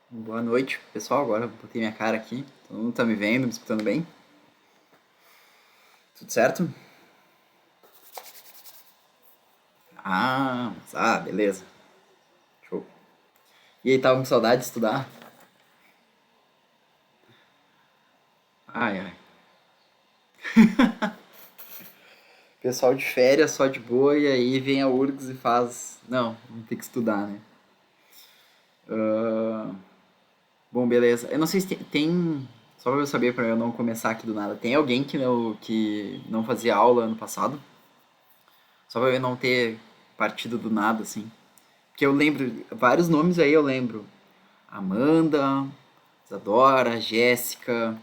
Boa noite, pessoal. Agora botei minha cara aqui. Todo mundo tá me vendo, me escutando bem? Tudo certo? Beleza. Show. E aí, tava com saudade de estudar? Ai, ai. Pessoal de férias, só de boa, e aí vem a URGS e faz. Não, vamos ter que estudar, né? Ah, bom, beleza. Eu não sei se tem. Só pra eu saber, pra eu não começar aqui do nada. Tem alguém que não fazia aula ano passado? Só pra eu não ter partido do nada, assim. Porque eu lembro, vários nomes aí eu lembro. Amanda, Isadora, Jéssica,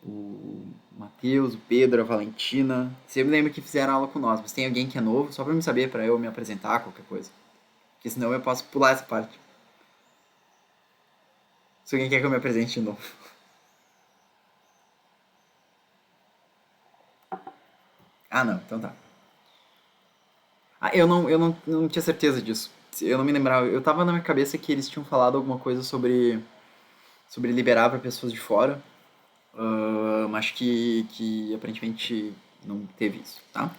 o Matheus, o Pedro, a Valentina. Sempre lembro que fizeram aula com nós, mas tem alguém que é novo, só pra me saber, pra eu me apresentar, qualquer coisa. Porque senão eu posso pular essa parte. Se alguém quer que eu me apresente de novo. Ah, não, então tá. Eu não tinha certeza disso. Eu não me lembrava. Eu tava na minha cabeça que eles tinham falado alguma coisa sobre liberar pra pessoas de fora. Mas acho que aparentemente não teve isso, tá?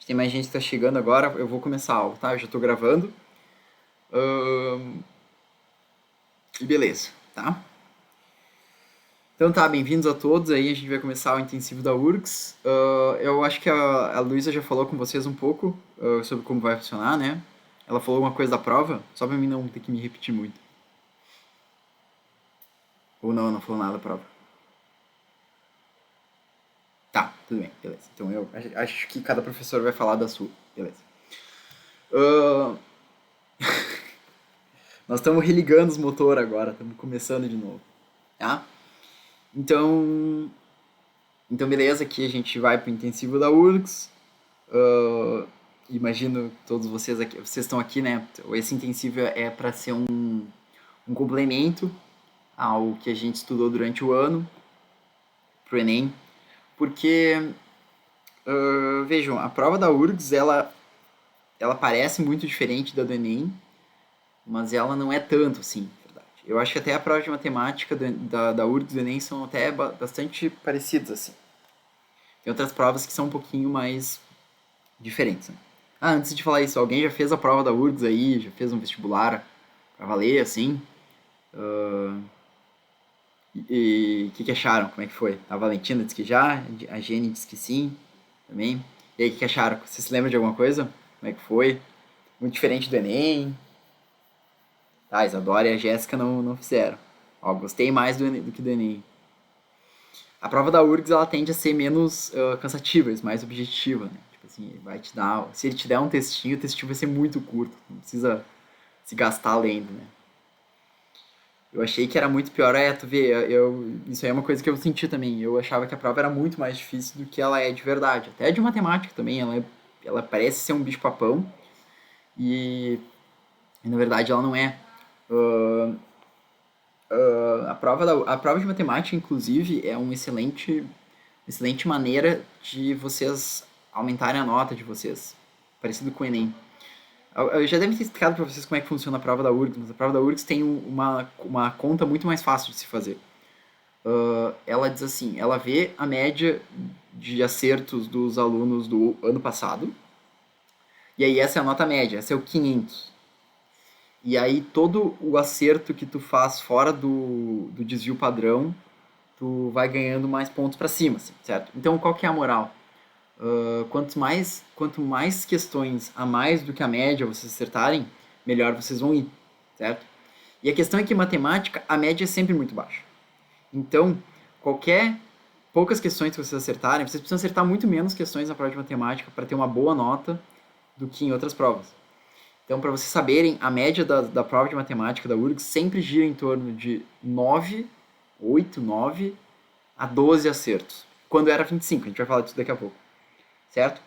Tem mais gente que tá chegando agora, eu vou começar a aula, tá? Eu já tô gravando. Ahn, e beleza, tá? Então tá, bem-vindos a todos aí, a gente vai começar o intensivo da URGS. Eu acho que a Luísa já falou com vocês um pouco sobre como vai funcionar, né? Ela falou alguma coisa da prova, só pra mim não ter que me repetir muito. Ou não, não falou nada da prova. Tá, tudo bem, beleza. Então eu acho que cada professor vai falar da sua, beleza. Ahn, Nós estamos religando os motores agora, estamos começando de novo, tá? Então, então beleza, aqui a gente vai pro intensivo da URGS. Ah, imagino todos vocês aqui, vocês estão aqui, né? Esse intensivo é para ser um complemento ao que a gente estudou durante o ano pro Enem, porque vejam, a prova da URGS ela parece muito diferente da do Enem, mas ela não é tanto assim, na verdade. Eu acho que até a prova de matemática da URGS e do Enem são até bastante parecidas assim. Tem outras provas que são um pouquinho mais diferentes, né? Ah, antes de falar isso, alguém já fez a prova da URGS aí? Já fez um vestibular pra valer, assim? E o que acharam? Como é que foi? A Valentina disse que já, a Jenny disse que sim, também. E aí, o que acharam? Você se lembra de alguma coisa? Como é que foi? Muito diferente do Enem? Tá, a Isadora e a Jéssica não fizeram. Ó, gostei mais do que do Enem. A prova da URGS, ela tende a ser menos cansativa, mais objetiva, né? Tipo assim, vai te dar... Se ele te der um textinho, o textinho vai ser muito curto. Não precisa se gastar lendo, né? Eu achei que era muito pior. Tu vê, isso aí é uma coisa que eu senti também. Eu achava que a prova era muito mais difícil do que ela é de verdade. Até de matemática também, ela parece ser um bicho-papão e na verdade ela não é. Ah, a prova de matemática, inclusive, é excelente maneira de vocês aumentarem a nota de vocês. Parecido com o Enem. Eu já deve ter explicado para vocês como é que funciona a prova da URGS, mas a prova da URGS tem uma conta muito mais fácil de se fazer. Ela diz assim, ela vê a média de acertos dos alunos do ano passado, e aí essa é a nota média, essa é o 500. E aí todo o acerto que tu faz fora do desvio padrão, tu vai ganhando mais pontos para cima, assim, certo? Então qual que é a moral? Quanto mais questões a mais do que a média vocês acertarem, melhor vocês vão ir, certo? E a questão é que em matemática a média é sempre muito baixa. Então, qualquer poucas questões que vocês acertarem, vocês precisam acertar muito menos questões na prova de matemática para ter uma boa nota do que em outras provas. Então, para vocês saberem, a média da prova de matemática da URGS sempre gira em torno de 9, 8, 9 a 12 acertos. Quando era 25, a gente vai falar disso daqui a pouco, certo?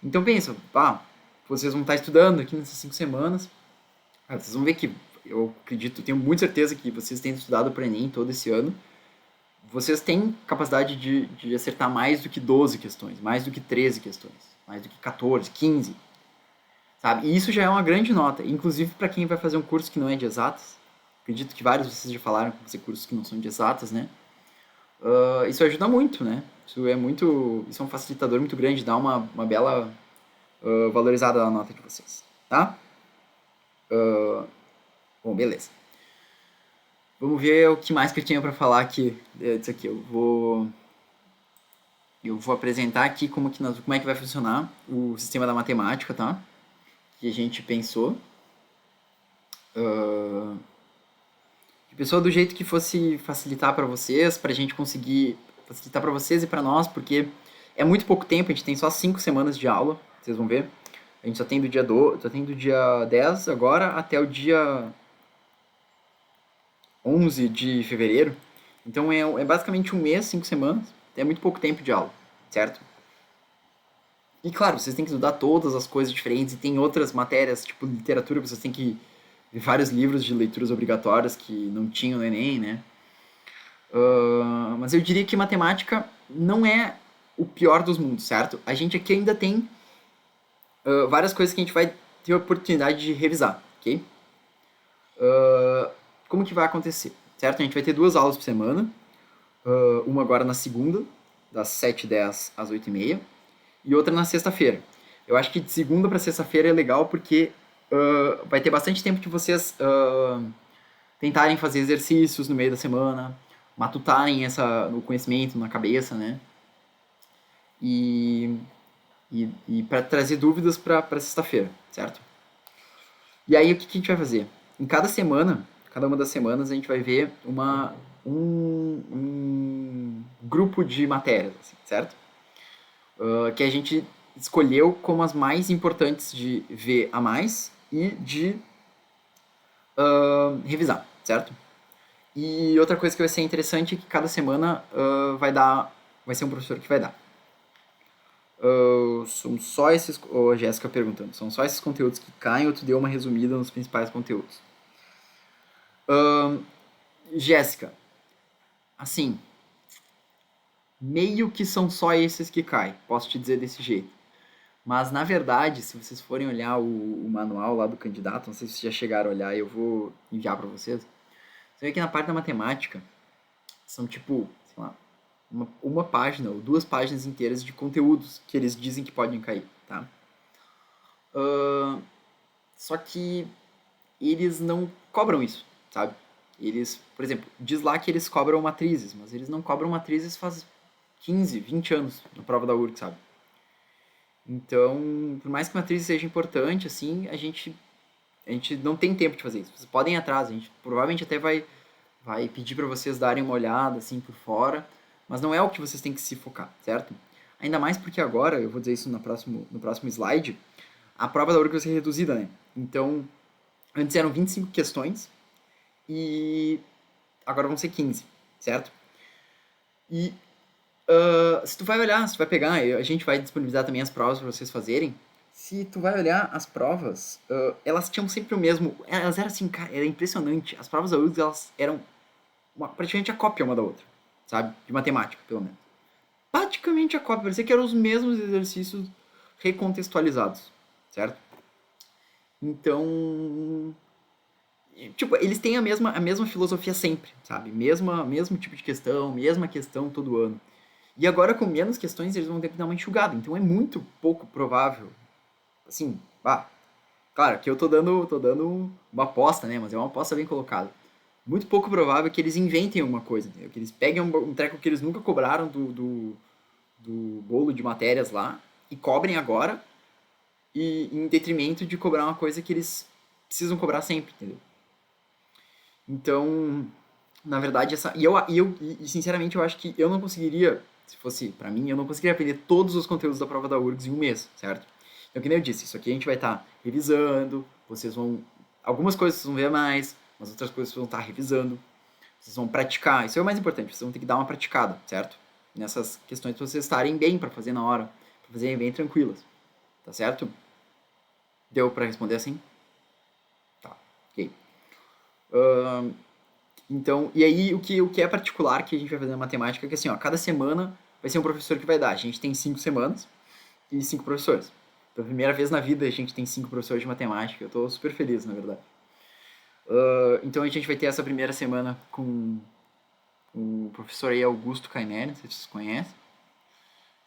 Então pensa, vocês vão estar estudando aqui nessas 5 semanas, vocês vão ver que eu acredito, tenho muita certeza que vocês têm estudado para o Enem todo esse ano, vocês têm capacidade de acertar mais do que 12 questões, mais do que 13 questões, mais do que 14, 15, sabe? E isso já é uma grande nota, inclusive para quem vai fazer um curso que não é de exatas, acredito que vários de vocês já falaram que fazer cursos que não são de exatas, né? Isso ajuda muito, né? Isso é um facilitador muito grande, dá uma bela valorizada na nota de vocês, tá? Bom, beleza. Vamos ver o que mais que eu tinha para falar aqui disso aqui. Eu vou apresentar aqui como é que vai funcionar o sistema da matemática, tá? Que a gente pensou. Pensou do jeito que fosse facilitar para vocês, pra gente conseguir facilitar para vocês e para nós, porque é muito pouco tempo, a gente tem só 5 semanas de aula, vocês vão ver. A gente só tem do dia 10 agora até o dia 11 de fevereiro. Então é basicamente um mês, 5 semanas. É muito pouco tempo de aula, certo? E claro, vocês têm que estudar todas as coisas diferentes e tem outras matérias, tipo literatura, que vocês têm que ver vários livros de leituras obrigatórias que não tinham no Enem, né? Mas eu diria que matemática não é o pior dos mundos, certo? A gente aqui ainda tem várias coisas que a gente vai ter a oportunidade de revisar, ok? Como que vai acontecer, certo? A gente vai ter 2 aulas por semana, uma agora na segunda, das 7h10 às 8h30, e outra na sexta-feira. Eu acho que de segunda para sexta-feira é legal porque vai ter bastante tempo de vocês tentarem fazer exercícios no meio da semana, matutarem o conhecimento na cabeça, né? E para trazer dúvidas para sexta-feira, certo? E aí o que a gente vai fazer? Em cada semana, cada uma das semanas, a gente vai ver um grupo de matérias, assim, certo? Que a gente escolheu como as mais importantes de ver a mais e de revisar, certo? E outra coisa que vai ser interessante é que cada semana vai ser um professor que vai dar. São só esses. Jéssica perguntando. São só esses conteúdos que caem ou tu deu uma resumida nos principais conteúdos? Jéssica, assim, meio que são só esses que caem, posso te dizer desse jeito. Mas na verdade, se vocês forem olhar o manual lá do candidato, não sei se vocês já chegaram a olhar, eu vou enviar para vocês. Você vê que na parte da matemática são tipo, sei lá, uma página ou 2 páginas inteiras de conteúdos que eles dizem que podem cair, tá? Só que eles não cobram isso, sabe? Eles, por exemplo, diz lá que eles cobram matrizes, mas eles não cobram matrizes faz 15, 20 anos na prova da URC, sabe? Então, por mais que matriz seja importante, assim, a gente não tem tempo de fazer isso. Vocês podem ir atrás, a gente provavelmente até vai pedir para vocês darem uma olhada, assim, por fora, mas não é o que vocês têm que se focar, certo? Ainda mais porque agora, eu vou dizer isso no próximo slide, a prova da URC vai ser reduzida, né? Então, antes eram 25 questões e agora vão ser 15, certo? E se tu vai olhar, se tu vai pegar, a gente vai disponibilizar também as provas para vocês fazerem. Se tu vai olhar as provas, elas tinham sempre o mesmo. Elas eram assim, cara, era impressionante. As provas da URGS, elas eram praticamente a cópia uma da outra, sabe? De matemática, pelo menos. Praticamente a cópia, parecia que eram os mesmos exercícios recontextualizados, certo? Então, tipo, eles têm a mesma filosofia sempre, sabe? Mesmo tipo de questão, mesma questão todo ano. E agora com menos questões eles vão ter que dar uma enxugada. Então é muito pouco provável. Assim, claro que eu tô dando uma aposta, né? Mas é uma aposta bem colocada. Muito pouco provável que eles inventem alguma coisa, entendeu? Que eles peguem um treco que eles nunca cobraram do bolo de matérias lá e cobrem agora e em detrimento de cobrar uma coisa que eles precisam cobrar sempre, entendeu? Então, na verdade, sinceramente eu acho que eu não conseguiria, se fosse pra mim, eu não conseguiria aprender todos os conteúdos da prova da URGS em um mês, certo? Então, que nem eu disse, isso aqui a gente vai estar revisando, algumas coisas vocês vão ver mais, mas outras coisas vocês vão estar revisando, vocês vão praticar, isso é o mais importante, vocês vão ter que dar uma praticada, certo? Nessas questões pra vocês estarem bem pra fazer na hora, pra fazerem bem tranquilas, tá certo? Deu pra responder assim? Tá, ok. Então, e aí o que é particular que a gente vai fazer na matemática é que assim, ó, cada semana vai ser um professor que vai dar. A gente tem 5 semanas e 5 professores. Pela primeira vez na vida a gente tem 5 professores de matemática. Eu tô super feliz, na verdade. Então a gente vai ter essa primeira semana com o professor aí Augusto Caineri, não sei se vocês conhecem.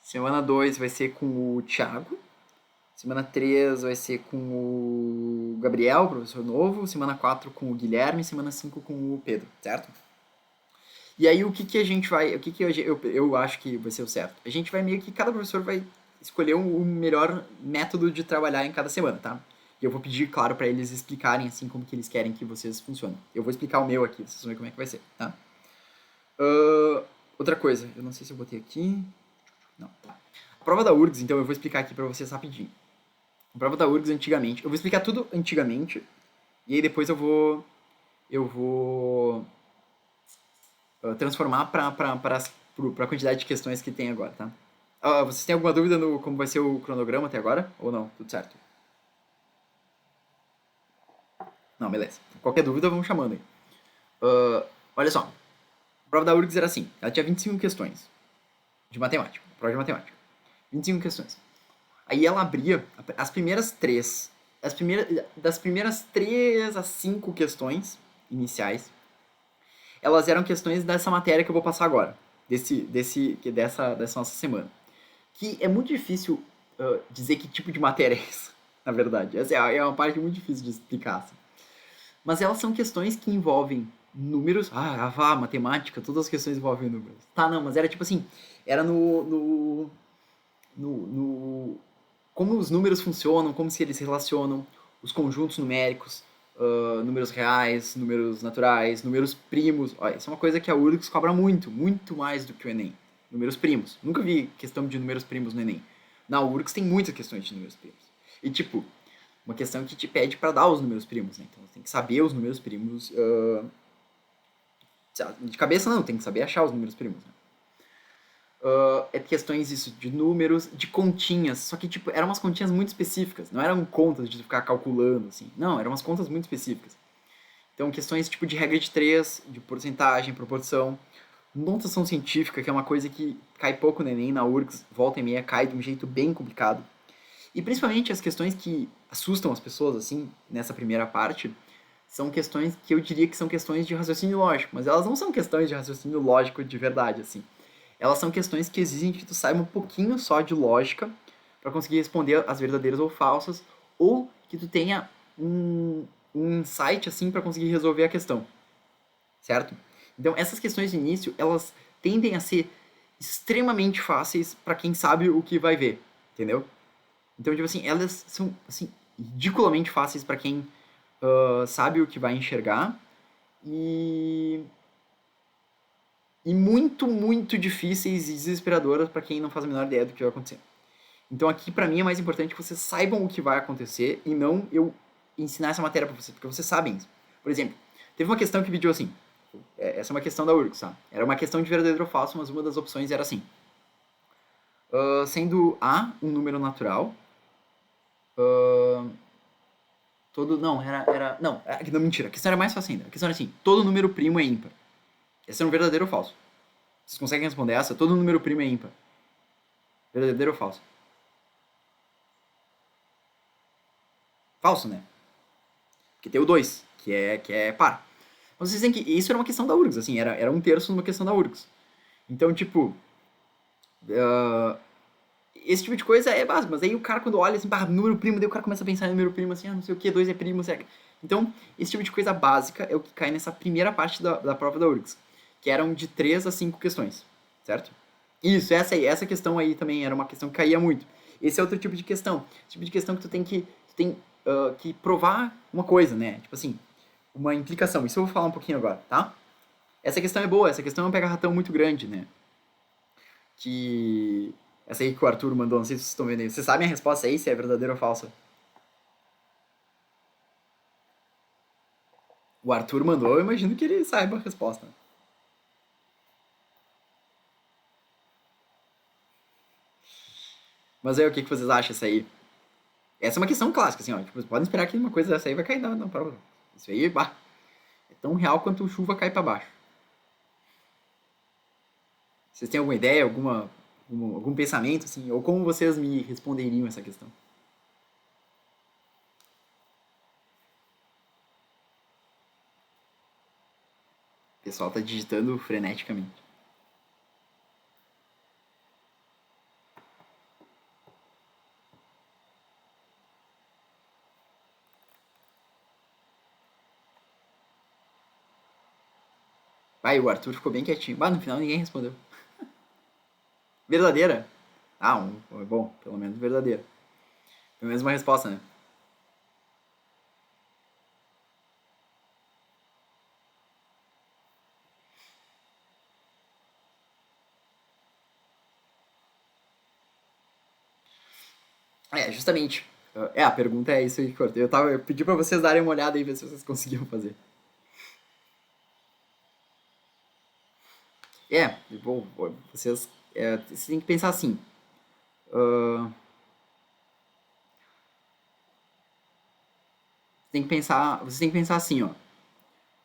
Semana 2 vai ser com o Thiago. Semana 3 vai ser com o Gabriel, professor novo. Semana 4 com o Guilherme. Semana 5 com o Pedro, certo? E aí o que que a gente vai. O que que eu acho que vai ser o certo? A gente vai meio que. Cada professor vai escolher o melhor método de trabalhar em cada semana, tá? E eu vou pedir, claro, para eles explicarem assim como que eles querem que vocês funcionem. Eu vou explicar o meu aqui, vocês vão ver como é que vai ser, tá? Ah, outra coisa, eu não sei se eu botei aqui. Não, tá. A prova da URGS, então eu vou explicar aqui pra vocês rapidinho. A prova da URGS antigamente, eu vou explicar tudo antigamente, e aí depois eu vou transformar pra quantidade de questões que tem agora, tá? Vocês têm alguma dúvida no como vai ser o cronograma até agora? Ou não? Tudo certo? Não, beleza. Qualquer dúvida, vamos chamando aí. Olha só, a prova da URGS era assim, ela tinha 25 questões de matemática, prova de matemática. 25 questões. Aí ela abria as primeiras três. Das primeiras 3 a 5 questões iniciais, elas eram questões dessa matéria que eu vou passar agora. Dessa nossa semana. Que é muito difícil dizer que tipo de matéria é essa, na verdade. Essa é uma parte muito difícil de explicar. Assim. Mas elas são questões que envolvem números. Matemática, todas as questões envolvem números. Tá, não, mas era tipo assim, era no como os números funcionam, como se eles se relacionam, os conjuntos numéricos, números reais, números naturais, números primos. Olha, isso é uma coisa que a URGS cobra muito, muito mais do que o Enem. Números primos. Nunca vi questão de números primos no Enem. Na URGS tem muitas questões de números primos. E tipo, uma questão que te pede para dar os números primos, né? Então você tem que saber os números primos. De cabeça não, tem que saber achar os números primos. Né? É questões isso, de números, de continhas. Só que, tipo, eram umas continhas muito específicas. Não eram contas de ficar calculando, assim. Não, eram umas contas muito específicas. Então, questões tipo de regra de 3, de porcentagem, proporção. Notação científica, que é uma coisa que cai pouco no Enem, na URGS, volta e meia, cai de um jeito bem complicado. E principalmente as questões que assustam as pessoas, assim, nessa primeira parte, são questões que eu diria que são questões de raciocínio lógico. Mas elas não são questões de raciocínio lógico de verdade, assim. Elas são questões que exigem que tu saiba um pouquinho só de lógica para conseguir responder as verdadeiras ou falsas, ou que tu tenha um insight assim para conseguir resolver a questão, certo? Então essas questões de início elas tendem a ser extremamente fáceis para quem sabe o que vai ver, entendeu? Então tipo assim elas são assim ridiculamente fáceis para quem sabe o que vai enxergar e muito, muito difíceis e desesperadoras para quem não faz a menor ideia do que vai acontecer. Então aqui para mim é mais importante que vocês saibam o que vai acontecer e não eu ensinar essa matéria para vocês, porque vocês sabem isso. Por exemplo, teve uma questão que pediu assim, essa é uma questão da URGS, tá? Era uma questão de verdadeiro ou falso, mas uma das opções era assim, sendo A um número natural, não, mentira, a questão era mais fácil ainda, a questão era assim, todo número primo é ímpar. Esse é um verdadeiro ou falso? Vocês conseguem responder essa? Todo número primo é ímpar. Verdadeiro ou falso? Falso, né? Porque tem o 2 que é par. Mas vocês têm que. Isso era uma questão da URGS, assim, era um terço numa questão da URGS. Então, tipo. Esse tipo de coisa é básico, mas aí o cara, quando olha assim, número primo, daí o cara começa a pensar em número primo, assim, não sei o que, 2 é primo, será? Então, esse tipo de coisa básica é o que cai nessa primeira parte da prova da URGS, que eram de 3 a 5 questões, certo? Isso, essa questão aí também era uma questão que caía muito. Esse é outro tipo de questão. Tipo de questão que tu tem que provar uma coisa, né? Tipo assim, uma implicação. Isso eu vou falar um pouquinho agora, tá? Essa questão é boa, essa questão é um pega-ratão muito grande, né? Que. Essa aí que o Arthur mandou, não sei se vocês estão vendo aí. Vocês sabem a resposta aí, se é verdadeira ou falsa? O Arthur mandou, eu imagino que ele saiba a resposta. Mas aí, o que que vocês acham essa aí? Essa é uma questão clássica, assim, ó. Tipo, vocês podem esperar que uma coisa dessa aí vai cair na prova. Isso aí, bah, é tão real quanto chuva cai pra baixo. Vocês têm alguma ideia, algum pensamento, assim? Ou como vocês me responderiam essa questão? pessoal tá digitando freneticamente. Vai, o Arthur ficou bem quietinho. Bah, no final ninguém respondeu. Verdadeira? Ah, bom, pelo menos verdadeira. Pelo menos uma resposta, né? É, justamente. A pergunta é isso aí que eu pedi pra vocês darem uma olhada e ver se vocês conseguiam fazer. Vocês têm que pensar assim. ah, vocês têm que pensar assim, ó.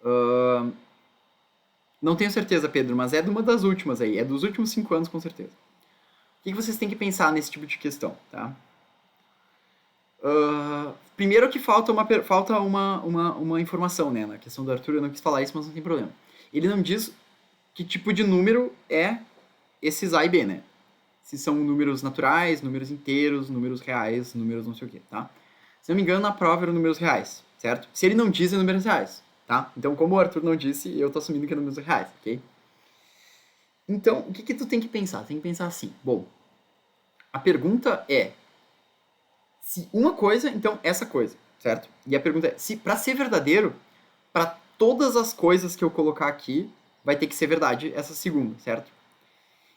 Ah, não tenho certeza, Pedro, mas é de uma das últimas aí. É dos últimos 5 anos, com certeza. O que que vocês têm que pensar nesse tipo de questão, tá? Primeiro que falta uma informação, né? Na questão do Arthur, eu não quis falar isso, mas não tem problema. Ele não diz que tipo de número é esses A e B, né? Se são números naturais, números inteiros, números reais, números não sei o que, tá? Se não me engano, na prova eram números reais, certo? Se ele não diz, é números reais, tá? Então, como o Arthur não disse, eu tô assumindo que é números reais, ok? Então, o que que tu tem que pensar? Tem que pensar assim, bom, a pergunta é se uma coisa, então essa coisa, certo? E a pergunta é, se para ser verdadeiro, para todas as coisas que eu colocar aqui, vai ter que ser verdade essa segunda, certo?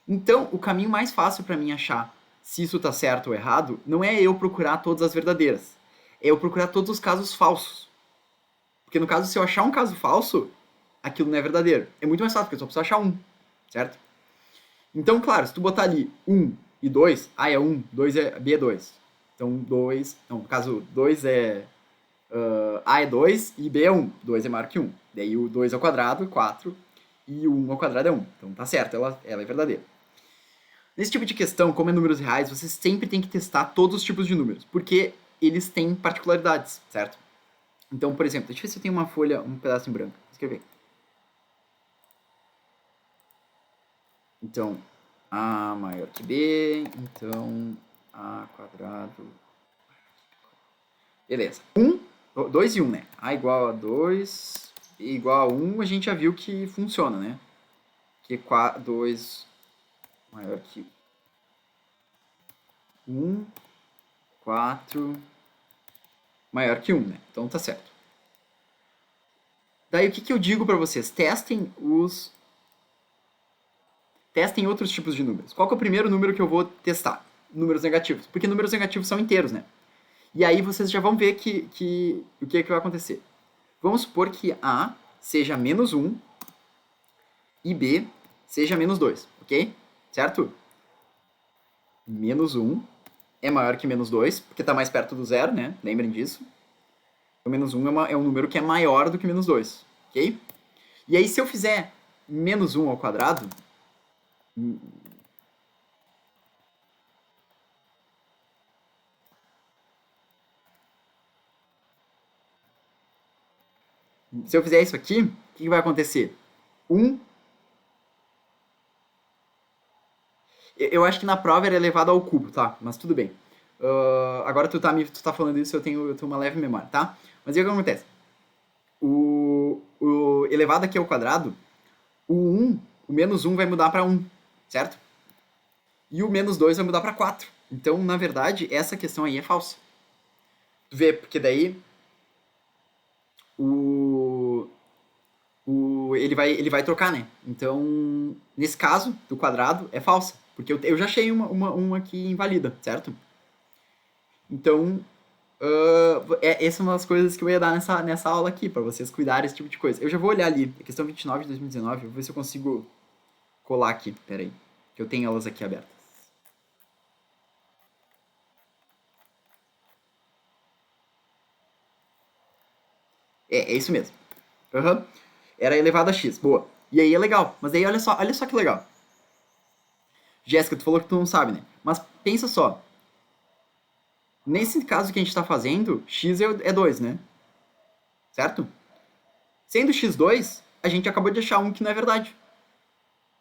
Então, o caminho mais fácil para mim achar se isso tá certo ou errado, não é eu procurar todas as verdadeiras. É eu procurar todos os casos falsos. Porque no caso, se eu achar um caso falso, aquilo não é verdadeiro. É muito mais fácil, porque eu só preciso achar um, certo? Então, claro, se tu botar ali 1 e 2, A é 1, 2 é B é 2. Então, 2, não, no caso, 2 é A é 2 e B é 1. 2 é maior que 1. Daí o 2 ao quadrado é 4 e o 1 ao quadrado é 1. Então tá certo, ela é verdadeira. Nesse tipo de questão, como é números reais, você sempre tem que testar todos os tipos de números, porque eles têm particularidades, certo? Então, por exemplo, deixa eu ver se eu tenho uma folha, um pedaço em branco. Vou escrever. Então, A maior que B, então A quadrado. Beleza. 2 e 1, né? A igual a 2, B igual a 1, a gente já viu que funciona, né? Que 2 maior que 1, 4 maior que 1, né? Então tá certo. Daí o que, que eu digo para vocês? Testem outros tipos de números. Qual que é o primeiro número que eu vou testar? Números negativos. Porque números negativos são inteiros, né? E aí vocês já vão ver o que é que vai acontecer. Vamos supor que A seja menos 1 e B seja menos 2, ok? Certo? Menos 1 é maior que menos 2, porque está mais perto do zero, né? Lembrem disso. O menos 1 é um número que é maior do que menos 2, ok? E aí se eu fizer menos 1 ao quadrado, se eu fizer isso aqui, o que vai acontecer? 1, eu acho que na prova era elevado ao cubo, tá? Mas tudo bem. Agora tu tá falando isso, eu tenho uma leve memória, tá? Mas e o que acontece? O elevado aqui ao quadrado, o menos 1 vai mudar para 1, certo? E o menos 2 vai mudar para 4. Então, na verdade, essa questão aí é falsa. Tu vê, porque daí o, ele vai trocar, né? Então, nesse caso, do quadrado, é falsa. Porque eu já achei uma que invalida, certo? Então, essas são as coisas que eu ia dar nessa aula aqui, para vocês cuidarem desse tipo de coisa. Eu já vou olhar ali, a questão 29 de 2019, eu vou ver se eu consigo colar aqui, peraí, que eu tenho elas aqui abertas. É isso mesmo. Aham. Era elevado a x, boa. E aí é legal, mas aí olha só que legal. Jéssica, tu falou que tu não sabe, né? Mas pensa só, nesse caso que a gente está fazendo, x é 2, né? Certo? Sendo x2, a gente acabou de achar um que não é verdade,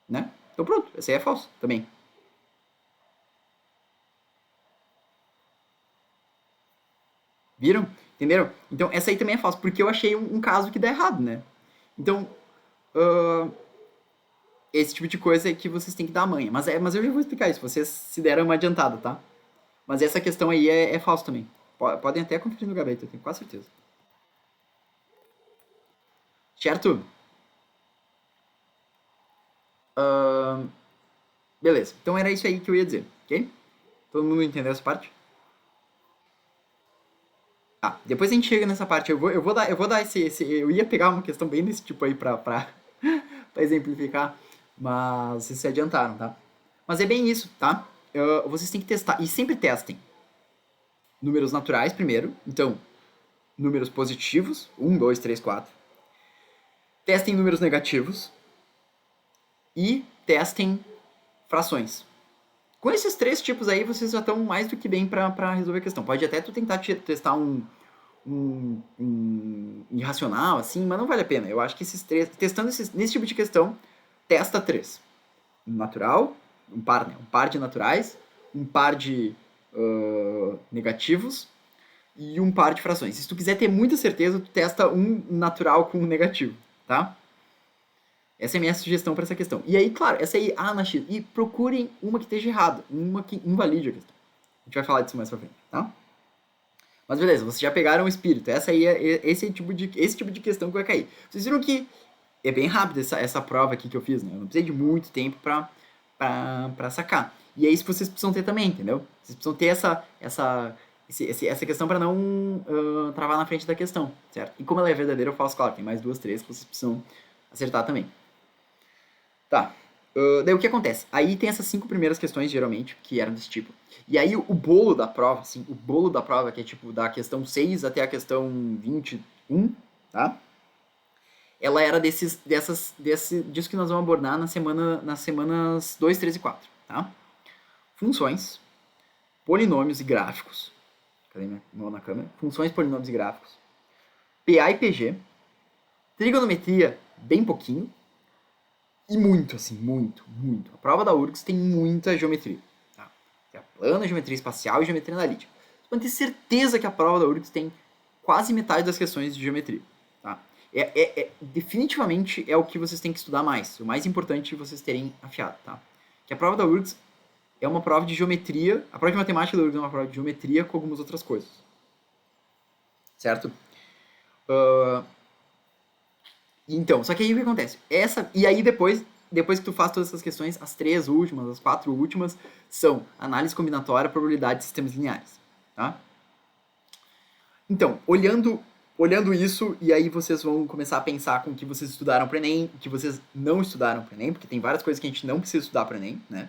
né? Então pronto, esse aí é falso também. Viram? Entenderam? Então essa aí também é falsa, porque eu achei um caso que dá errado, né? Então, ah, esse tipo de coisa é que vocês têm que dar a manha. Mas eu já vou explicar isso, vocês se deram uma adiantada, tá? Mas essa questão aí é falso também. Podem até conferir no gabinete, eu tenho quase certeza. Certo? Ahn, beleza. Então era isso aí que eu ia dizer, ok? Todo mundo entendeu essa parte? Tá, depois a gente chega nessa parte. Eu vou dar eu ia pegar uma questão bem desse tipo aí pra exemplificar, mas vocês se adiantaram, tá? Mas é bem isso, tá? Vocês têm que testar, e sempre testem números naturais primeiro. Então, números positivos, um 2 3 4. Testem números negativos e testem frações. Com esses três tipos aí, vocês já estão mais do que bem para resolver a questão. Pode até tu tentar testar um irracional, assim, mas não vale a pena. Eu acho que esses três, testando nesse tipo de questão, testa três. Um natural, um par, né? Um par de naturais, um par de negativos e um par de frações. Se tu quiser ter muita certeza, tu testa um natural com um negativo, tá? Essa é a minha sugestão para essa questão. E aí, claro, essa aí, Nax, e procurem uma que esteja errada, uma que invalide a questão. A gente vai falar disso mais pra frente, tá? Mas beleza, vocês já pegaram o espírito. Essa aí esse tipo de questão que vai cair. Vocês viram que é bem rápido essa prova aqui que eu fiz, né? Eu não precisei de muito tempo pra sacar. E é isso que vocês precisam ter também, entendeu? Vocês precisam ter essa questão para não travar na frente da questão, certo? E como ela é verdadeira, eu faço, claro, tem mais duas, três que vocês precisam acertar também. Tá. Daí o que acontece? Aí tem essas cinco primeiras questões, geralmente, que eram desse tipo. E aí o bolo da prova, assim, o bolo da prova, que é tipo da questão 6 até a questão 21, tá? Ela era disso que nós vamos abordar nas semanas 2 3 e 4, tá? Funções, polinômios e gráficos. Cadê minha mão na câmera? Funções, polinômios e gráficos. PA e PG. Trigonometria, bem pouquinho. E muito, assim, muito, muito. A prova da URGS tem muita geometria. Tá? Tem a plana, geometria espacial e geometria analítica. Você pode ter certeza que a prova da URGS tem quase metade das questões de geometria. Tá? Definitivamente é o que vocês têm que estudar mais. O mais importante é vocês terem afiado. Tá? Que a prova da URGS é uma prova de geometria. A prova de matemática da URGS é uma prova de geometria com algumas outras coisas. Certo? Então, só que aí o que acontece? E aí depois que tu faz todas essas questões, as três últimas, as quatro últimas, são análise combinatória, probabilidade de sistemas lineares. Tá? Então, olhando isso, e aí vocês vão começar a pensar com o que vocês estudaram para Enem, o que vocês não estudaram para Enem, porque tem várias coisas que a gente não precisa estudar para Enem, né?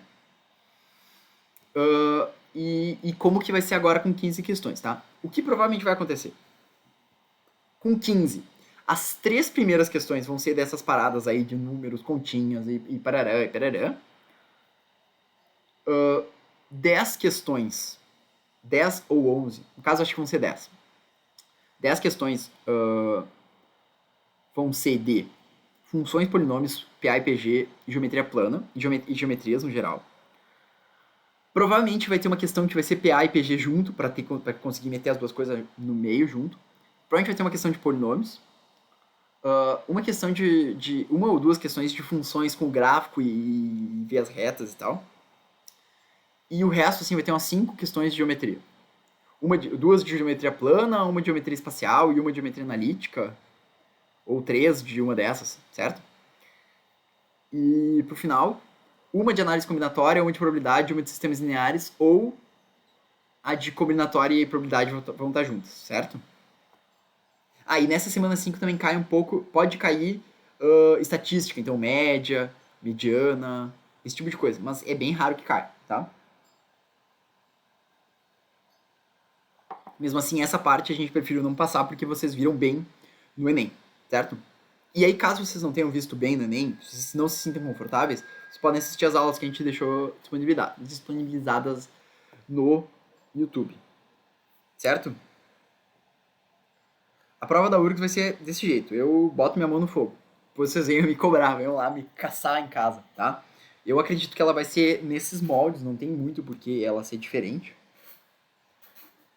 E como que vai ser agora com 15 questões, tá? O que provavelmente vai acontecer? Com 15, as três primeiras questões vão ser dessas paradas aí de números, continhas e parará e parará. 10 questões, 10 ou 11, no caso acho que vão ser 10. 10 questões vão ser de funções, polinômios, PA e PG, geometria plana e geometrias no geral. Provavelmente vai ter uma questão que vai ser PA e PG junto, para conseguir meter as duas coisas no meio junto. Provavelmente vai ter uma questão de polinômios. Uma questão de uma ou duas questões de funções com gráfico e vias retas e tal. E o resto, assim, vai ter umas 5 questões de geometria. Duas de geometria plana, uma de geometria espacial e uma de geometria analítica. Ou 3 de uma dessas, certo? E pro final, uma de análise combinatória, uma de probabilidade, uma de sistemas lineares, ou a de combinatória e probabilidade vão estar juntas, certo? Aí nessa semana 5 também cai um pouco, pode cair estatística, então média, mediana, esse tipo de coisa, mas é bem raro que caia, tá? Mesmo assim, essa parte a gente preferiu não passar porque vocês viram bem no Enem, certo? E aí, caso vocês não tenham visto bem no Enem, se não se sintam confortáveis, vocês podem assistir as aulas que a gente deixou disponibilizadas no YouTube, certo? A prova da URGS vai ser desse jeito, eu boto minha mão no fogo. vocês venham me cobrar, venham lá me caçar em casa, tá? Eu acredito que ela vai ser nesses moldes, não tem muito porque ela ser diferente,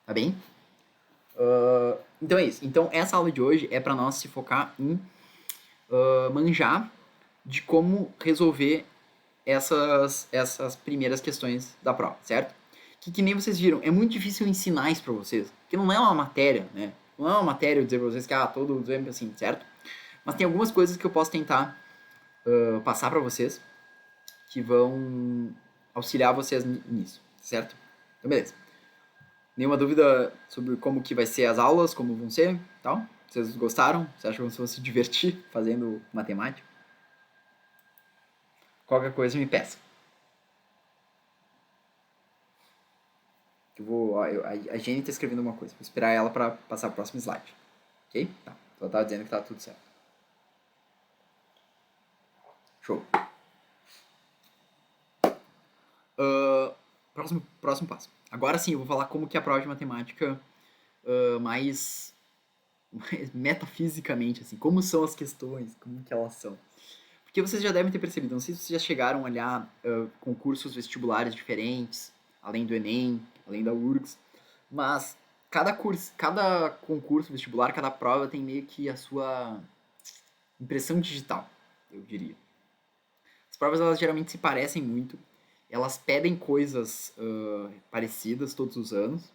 tá bem? Então é isso. Então essa aula de hoje é para nós se focar em manjar de como resolver essas primeiras questões da prova, certo? Que nem vocês viram, é muito difícil ensinar isso pra vocês, porque não é uma matéria, né? Não é uma matéria eu dizer pra vocês que, todo exemplo é assim, certo? Mas tem algumas coisas que eu posso tentar passar pra vocês que vão auxiliar vocês nisso, certo? Então, beleza. Nenhuma dúvida sobre como que vai ser as aulas, como vão ser, tal? Vocês gostaram? Vocês acham que vocês vão se divertir fazendo matemática? Qualquer coisa me peça. Eu vou, ó, a Jenny tá escrevendo uma coisa. Vou esperar ela pra passar o próximo slide. Ok? Tá. Ela tava dizendo que tá tudo certo. Show. Próximo passo. Agora sim, eu vou falar como que a prova de matemática mais metafisicamente, assim, como são as questões, como que elas são. Porque vocês já devem ter percebido, não sei se vocês já chegaram a olhar concursos vestibulares diferentes, além do Enem, além da URGS, mas cada concurso vestibular, cada prova tem meio que a sua impressão digital, eu diria. As provas elas geralmente se parecem muito, elas pedem coisas parecidas todos os anos,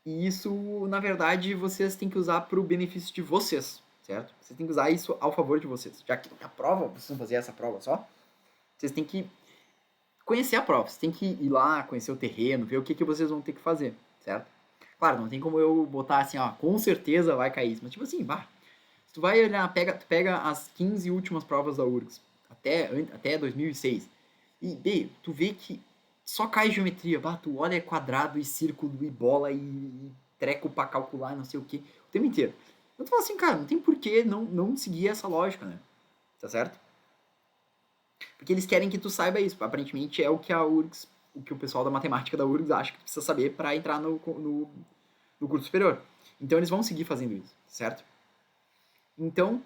e isso, na verdade, vocês têm que usar para o benefício de vocês, certo? Vocês têm que usar isso ao favor de vocês. Já que a prova, vocês vão fazer essa prova só, vocês têm que conhecer a prova. Vocês têm que ir lá, conhecer o terreno, ver o que vocês vão ter que fazer, certo? Claro, não tem como eu botar assim, com certeza vai cair isso. Mas tipo assim, se tu vai olhar, tu pega as 15 últimas provas da URGS, até 2006, e tu vê que só cai geometria, tu olha quadrado e círculo e bola e treco pra calcular não sei o que, o tempo inteiro. Então tu fala assim, cara, não tem porquê não seguir essa lógica, né? Tá certo? Porque eles querem que tu saiba isso. Aparentemente é o que a URGS, o que o pessoal da matemática da URGS acha que tu precisa saber para entrar no curso superior. Então eles vão seguir fazendo isso, certo? Então,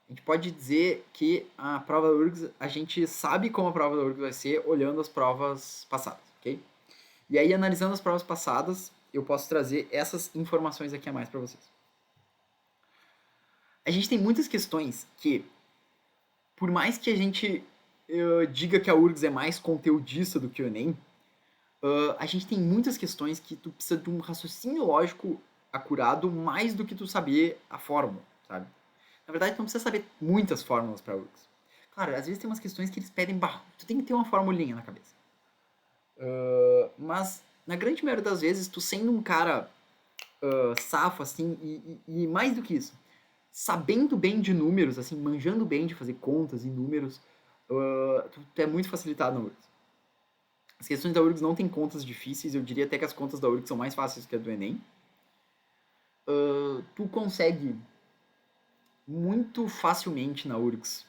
a gente pode dizer que a prova da URGS, a gente sabe como a prova da URGS vai ser olhando as provas passadas, ok? E aí, analisando as provas passadas, eu posso trazer essas informações aqui a mais para vocês. A gente tem muitas questões que, por mais que a gente diga que a URGS é mais conteudista do que o Enem, a gente tem muitas questões que tu precisa de um raciocínio lógico acurado mais do que tu saber a fórmula, sabe? Na verdade, tu não precisa saber muitas fórmulas para URGS. Claro, às vezes tem umas questões que eles pedem, tu tem que ter uma formulinha na cabeça. Mas, na grande maioria das vezes, tu sendo um cara safo, assim, e mais do que isso, sabendo bem de números, assim, manjando bem de fazer contas e números, tu é muito facilitado na URGS. As questões da URGS não tem contas difíceis, eu diria até que as contas da URGS são mais fáceis que a do Enem. Tu consegue muito facilmente na URGS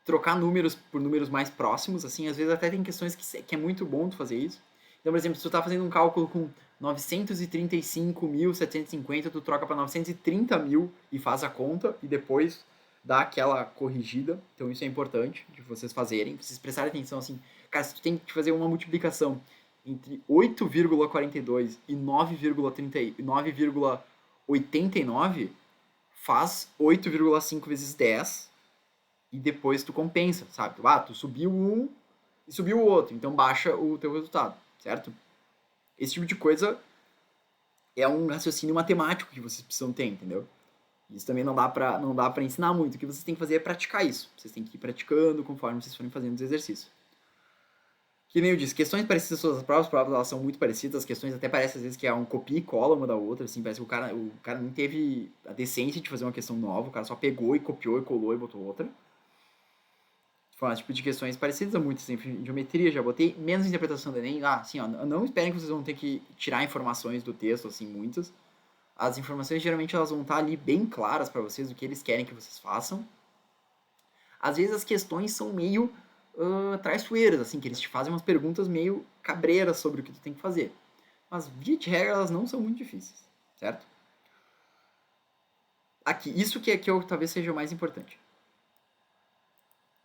trocar números por números mais próximos, assim, às vezes até tem questões que é muito bom tu fazer isso. Então, por exemplo, se tu tá fazendo um cálculo com 935.750, tu troca para 930 mil e faz a conta e depois dá aquela corrigida. Então isso é importante de vocês fazerem, vocês prestarem atenção assim. Cara, se tu tem que fazer uma multiplicação entre 8,42 e 9,89, faz 8,5 vezes 10 e depois tu compensa, sabe? Tu subiu um e subiu o outro, então baixa o teu resultado, certo? Esse tipo de coisa é um raciocínio matemático que vocês precisam ter, entendeu? Isso também não dá pra ensinar muito. O que vocês têm que fazer é praticar isso. Vocês têm que ir praticando conforme vocês forem fazendo os exercícios. Que nem eu disse, questões parecidas com as provas elas são muito parecidas, as questões até parecem às vezes que é um copia e cola uma da outra, assim, parece que o cara não teve a decência de fazer uma questão nova, o cara só pegou e copiou e colou e botou outra. Foi um tipo de questões parecidas a muitas, assim, geometria, já botei, menos interpretação do Enem, assim, ó, não esperem que vocês vão ter que tirar informações do texto, assim, muitas. As informações geralmente elas vão estar ali bem claras para vocês, o que eles querem que vocês façam. Às vezes as questões são meio traiçoeiras, assim, que eles te fazem umas perguntas meio cabreiras sobre o que tu tem que fazer. Mas, via de regra, elas não são muito difíceis, certo? aqui, isso que eu talvez seja o mais importante.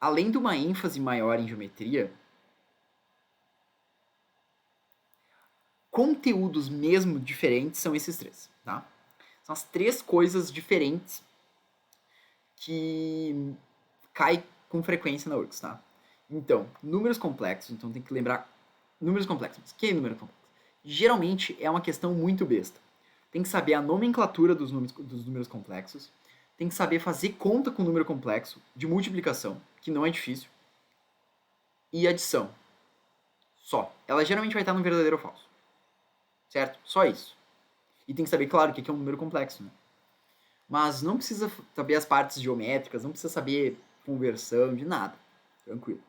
Além de uma ênfase maior em geometria, conteúdos mesmo diferentes são esses três, tá? São as três coisas diferentes que cai com frequência na URGS, tá? Então, números complexos, então tem que lembrar números complexos. O que é número complexo? Geralmente é uma questão muito besta. Tem que saber a nomenclatura dos números complexos, tem que saber fazer conta com número complexo de multiplicação, que não é difícil, e adição. Só. Ela geralmente vai estar no verdadeiro ou falso. Certo? Só isso. E tem que saber, claro, o que é um número complexo, né? Mas não precisa saber as partes geométricas, não precisa saber conversão, de nada. Tranquilo.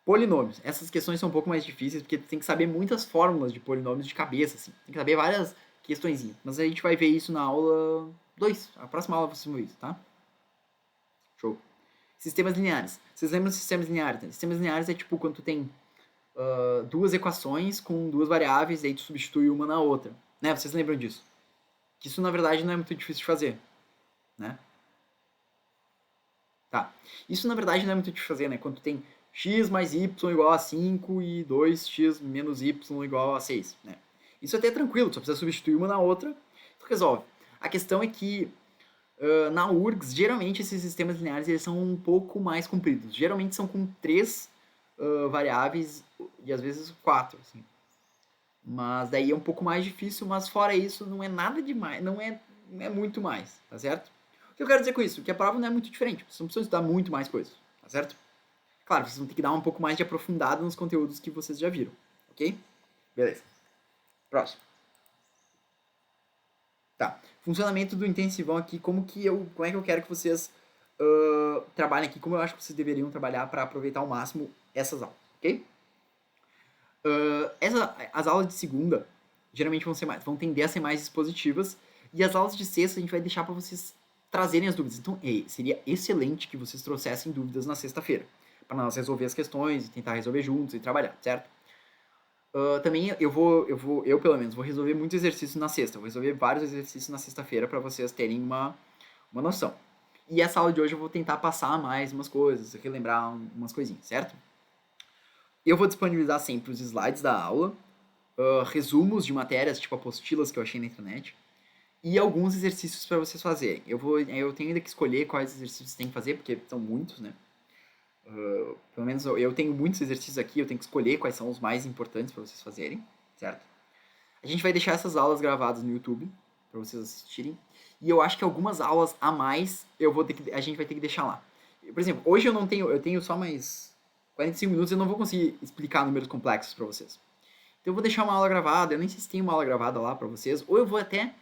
Polinômios. Essas questões são um pouco mais difíceis, porque tem que saber muitas fórmulas de polinômios de cabeça, assim. Tem que saber várias questõezinhas. Mas a gente vai ver isso na aula 2. A próxima aula vocês vão ver isso, tá? Show. Sistemas lineares. Vocês lembram de sistemas lineares? Né? Sistemas lineares é tipo quando tu tem duas equações com duas variáveis, e aí tu substitui uma na outra. Né? Vocês lembram disso? Que isso, na verdade, não é muito difícil de fazer. Né? Tá. Isso, na verdade, não é muito difícil de fazer, né? Quando tu tem x mais y igual a 5 e 2x menos y igual a 6, né? Isso até é tranquilo, tu só precisa substituir uma na outra, tu resolve. A questão é que na URGS, geralmente esses sistemas lineares eles são um pouco mais compridos. Geralmente são com três variáveis e às vezes quatro, assim. Mas daí é um pouco mais difícil, mas fora isso não é nada demais, não é muito mais, tá certo? O que eu quero dizer com isso? Que a prova não é muito diferente, vocês não precisam estudar muito mais coisas, tá certo? Claro, vocês vão ter que dar um pouco mais de aprofundado nos conteúdos que vocês já viram, ok? Beleza. Próximo. Tá. Funcionamento do intensivão aqui, como é que eu quero que vocês trabalhem aqui, como eu acho que vocês deveriam trabalhar para aproveitar ao máximo essas aulas, ok? As aulas de segunda geralmente vão tender a ser mais expositivas e as aulas de sexta a gente vai deixar para vocês trazerem as dúvidas. Então, seria excelente que vocês trouxessem dúvidas na sexta-feira, para nós resolver as questões e tentar resolver juntos e trabalhar, certo? Também eu pelo menos, vou resolver muitos exercícios na sexta. Vou resolver vários exercícios na sexta-feira para vocês terem uma noção. E essa aula de hoje eu vou tentar passar mais umas coisas, relembrar umas coisinhas, certo? Eu vou disponibilizar sempre os slides da aula, resumos de matérias, tipo apostilas que eu achei na internet, e alguns exercícios para vocês fazerem. Eu tenho ainda que escolher quais exercícios tem que fazer, porque são muitos, né? Pelo menos eu tenho muitos exercícios aqui, eu tenho que escolher quais são os mais importantes para vocês fazerem, certo? A gente vai deixar essas aulas gravadas no YouTube para vocês assistirem. E eu acho que algumas aulas a mais a gente vai ter que deixar lá. Por exemplo, hoje eu tenho só mais 45 minutos, eu não vou conseguir explicar números complexos para vocês. Então eu vou deixar uma aula gravada, eu nem sei se tem uma aula gravada lá para vocês, ou eu vou até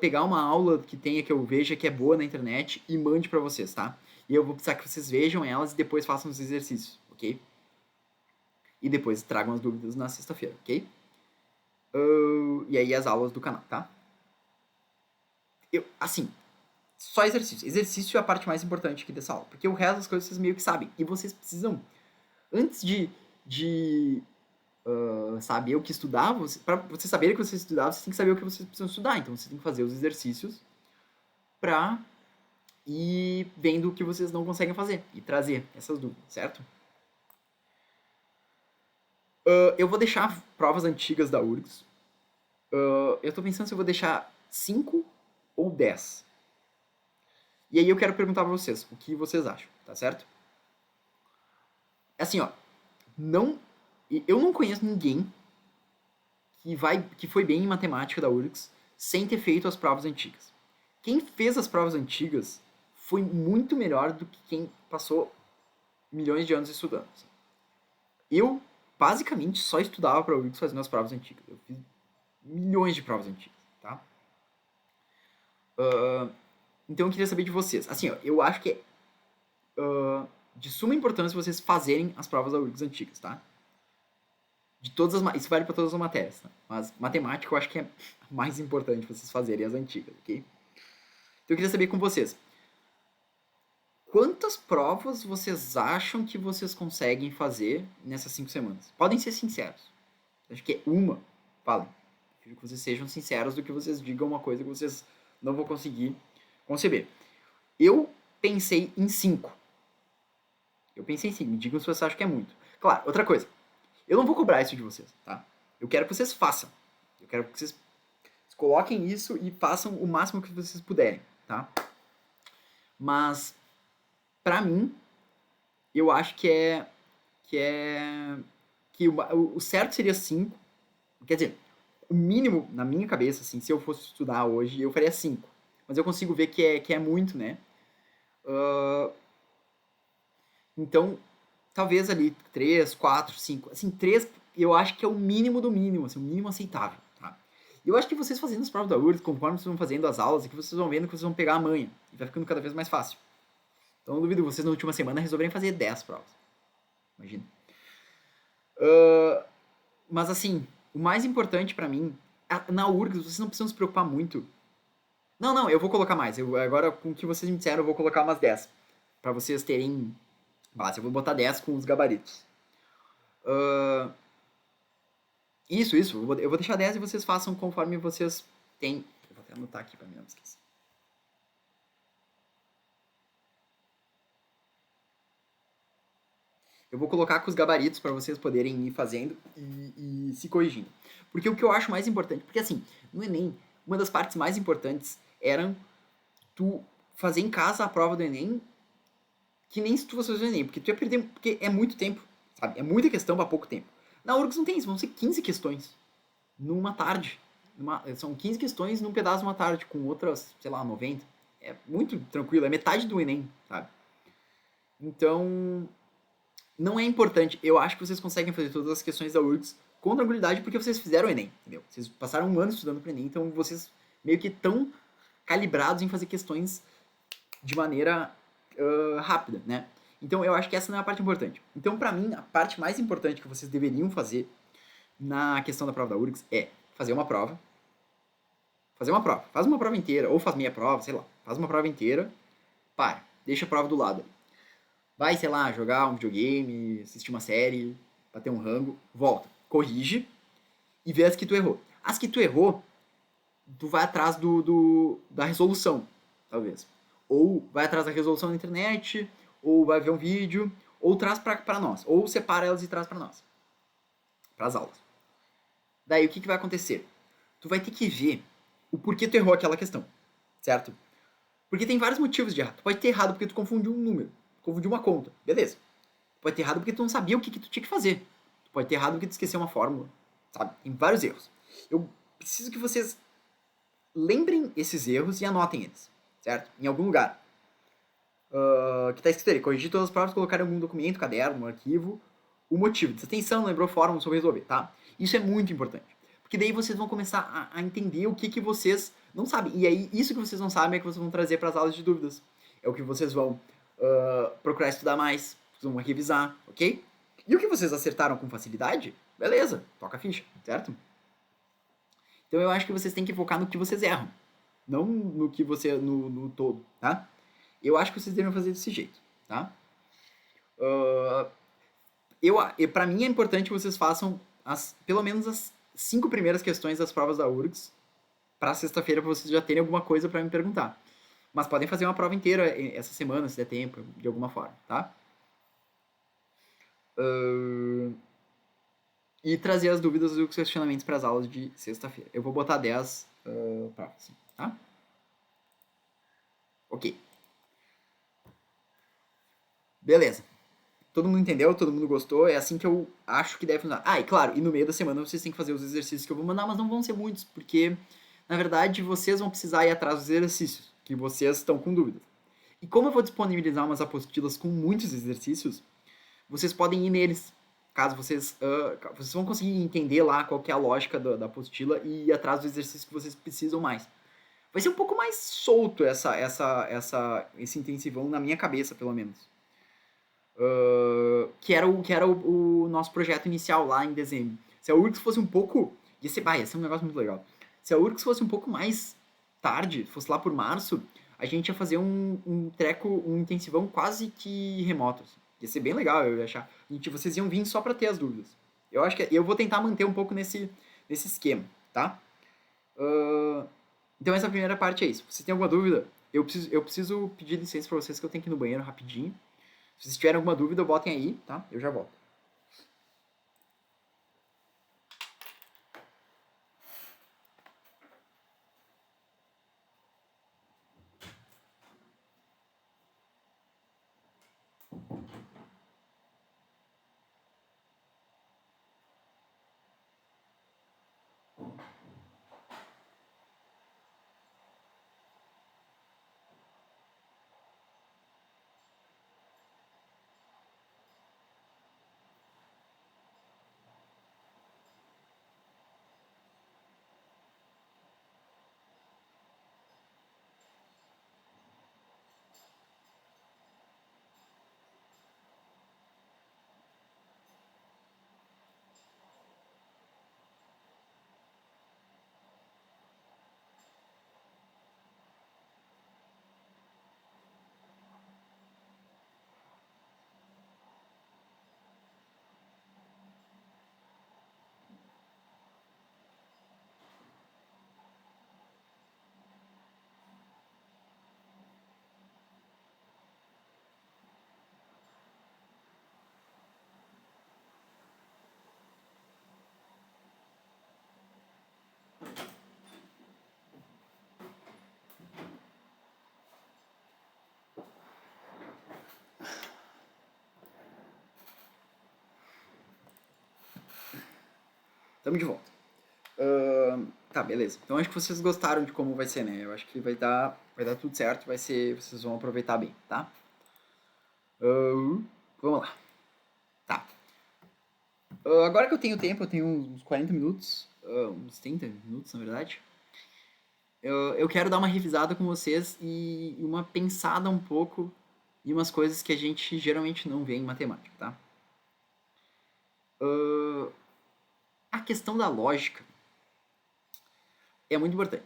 pegar uma aula que eu veja que é boa na internet e mande para vocês, tá? E eu vou precisar que vocês vejam elas e depois façam os exercícios, ok? E depois tragam as dúvidas na sexta-feira, ok? E aí as aulas do canal, tá? Assim, só exercício. Exercício é a parte mais importante aqui dessa aula, porque o resto das coisas vocês meio que sabem. E vocês precisam, antes de saber o que estudar, para vocês saberem o que vocês estudavam, vocês têm que saber o que vocês precisam estudar. Então vocês têm que fazer os exercícios pra ir vendo o que vocês não conseguem fazer e trazer essas dúvidas, certo? Eu vou deixar provas antigas da URGS. Eu tô pensando se eu vou deixar 5 ou 10. E aí eu quero perguntar pra vocês, o que vocês acham, tá certo? Assim, ó, eu não conheço ninguém que foi bem em matemática da URGS sem ter feito as provas antigas. Quem fez as provas antigas foi muito melhor do que quem passou milhões de anos estudando. Assim. Eu, basicamente, só estudava para URGS fazendo as provas antigas. Eu fiz milhões de provas antigas, tá? Então eu queria saber de vocês. Assim, ó, eu acho que é de suma importância vocês fazerem as provas da URGS antigas, tá? Isso vale para todas as matérias, tá? Mas matemática eu acho que é mais importante vocês fazerem as antigas, ok? Então eu queria saber com vocês. Quantas provas vocês acham que vocês conseguem fazer nessas 5 semanas? Podem ser sinceros. Acho que é uma. Falem. Prefiro que vocês sejam sinceros do que vocês digam uma coisa que vocês não vou conseguir conceber. Eu pensei em 5. Me digam se vocês acham que é muito. Claro, outra coisa. Eu não vou cobrar isso de vocês, tá? Eu quero que vocês façam. Eu quero que vocês coloquem isso e façam o máximo que vocês puderem, tá? Mas, pra mim, eu acho que o certo seria 5. Quer dizer, o mínimo, na minha cabeça, assim, se eu fosse estudar hoje, eu faria 5. Mas eu consigo ver que é muito, né? Então, talvez ali 3, 4, 5. Assim, 3 eu acho que é o mínimo do mínimo, assim, o mínimo aceitável, tá? E eu acho que vocês fazendo as provas da URSS, conforme vocês vão fazendo as aulas, é que vocês vão vendo que vocês vão pegar a manha. E vai ficando cada vez mais fácil. Então, eu duvido vocês na última semana resolverem fazer 10 provas. Imagina. Mas assim, o mais importante pra mim, na URGS vocês não precisam se preocupar muito. Não, eu vou colocar mais. Agora, com o que vocês me disseram, eu vou colocar umas 10. Pra vocês terem base. Eu vou botar 10 com os gabaritos. Isso. Eu vou deixar 10 e vocês façam conforme vocês têm. Eu vou até anotar aqui pra mim não esquecer. Eu vou colocar com os gabaritos para vocês poderem ir fazendo e se corrigindo. Porque o que eu acho mais importante, porque assim, no Enem, uma das partes mais importantes eram tu fazer em casa a prova do Enem, que nem se tu fosse fazer o Enem, porque tu ia perder, porque é muito tempo, sabe? É muita questão para pouco tempo. Na URGS não tem isso, vão ser 15 questões numa tarde. São 15 questões num pedaço de uma tarde, com outras, sei lá, 90. É muito tranquilo, é metade do Enem, sabe? Então, não é importante. Eu acho que vocês conseguem fazer todas as questões da URGS com tranquilidade porque vocês fizeram o Enem, entendeu? Vocês passaram um ano estudando para o Enem, então vocês meio que estão calibrados em fazer questões de maneira rápida, né? Então eu acho que essa não é a parte importante. Então, para mim, a parte mais importante que vocês deveriam fazer na questão da prova da URGS é fazer uma prova. Fazer uma prova. Faz uma prova inteira, ou faz meia prova, sei lá. Faz uma prova inteira, para. Deixa a prova do lado. Vai, sei lá, jogar um videogame, assistir uma série, bater um rango, volta, corrige e vê as que tu errou. As que tu errou, tu vai atrás da resolução, talvez. Ou vai atrás da resolução na internet, ou vai ver um vídeo, ou traz pra nós. Ou separa elas e traz pra nós. Pras aulas. Daí o que vai acontecer? Tu vai ter que ver o porquê tu errou aquela questão, certo? Porque tem vários motivos de errar. Tu pode ter errado porque tu confundiu um número, confundiu uma conta, beleza. Tu pode ter errado porque tu não sabia o que tu tinha que fazer. Tu pode ter errado porque tu esqueceu uma fórmula, sabe? Tem vários erros. Eu preciso que vocês lembrem esses erros e anotem eles, certo? Em algum lugar. Que tá escrito ali, corrigir todas as provas, colocar em algum documento, caderno, um arquivo, o motivo. Desatenção, lembrou fórmula, sobre resolver, tá? Isso é muito importante. Porque daí vocês vão começar a entender o que vocês não sabem. E aí, isso que vocês não sabem é que vocês vão trazer para as aulas de dúvidas. É o que vocês vão procurar estudar mais, vocês vão revisar, ok? E o que vocês acertaram com facilidade, beleza, toca a ficha, certo? Então eu acho que vocês têm que focar no que vocês erram, não no que você, no todo, tá? Eu acho que vocês devem fazer desse jeito, tá? Pra mim é importante que vocês façam pelo menos as 5 primeiras questões das provas da URGS pra sexta-feira pra vocês já terem alguma coisa pra me perguntar. Mas podem fazer uma prova inteira essa semana, se der tempo, de alguma forma, tá? E trazer as dúvidas e os questionamentos para as aulas de sexta-feira. Eu vou botar 10 provas, tá? Ok. Beleza. Todo mundo entendeu? Todo mundo gostou? É assim que eu acho que deve funcionar. Ah, e claro, e no meio da semana vocês têm que fazer os exercícios que eu vou mandar, mas não vão ser muitos, porque, na verdade, vocês vão precisar ir atrás dos exercícios, que vocês estão com dúvidas. E como eu vou disponibilizar umas apostilas com muitos exercícios, vocês podem ir neles. Caso vocês vão conseguir entender lá qual que é a lógica da apostila e ir atrás do exercício que vocês precisam mais. Vai ser um pouco mais solto esse intensivão na minha cabeça, pelo menos. Que era o nosso projeto inicial lá em dezembro. Se a URGS fosse um pouco... Ia ser um negócio muito legal. Se a URGS fosse um pouco mais tarde, fosse lá por março, a gente ia fazer um intensivão quase que remoto. Assim. Ia ser bem legal, eu ia achar. Vocês iam vir só pra ter as dúvidas. Eu acho que eu vou tentar manter um pouco nesse esquema, tá? Então essa primeira parte é isso. Se tem alguma dúvida, eu preciso pedir licença pra vocês que eu tenho que ir no banheiro rapidinho. Se vocês tiverem alguma dúvida, botem aí, tá? Eu já volto. Tamo de volta. Tá, beleza. Então acho que vocês gostaram de como vai ser, né? Eu acho que vai dar tudo certo, vocês vão aproveitar bem, tá? Vamos lá. Tá. Agora que eu tenho tempo, eu tenho uns 40 minutos, uns 30 minutos, na verdade. Eu quero dar uma revisada com vocês e uma pensada um pouco em umas coisas que a gente geralmente não vê em matemática, tá? A questão da lógica é muito importante.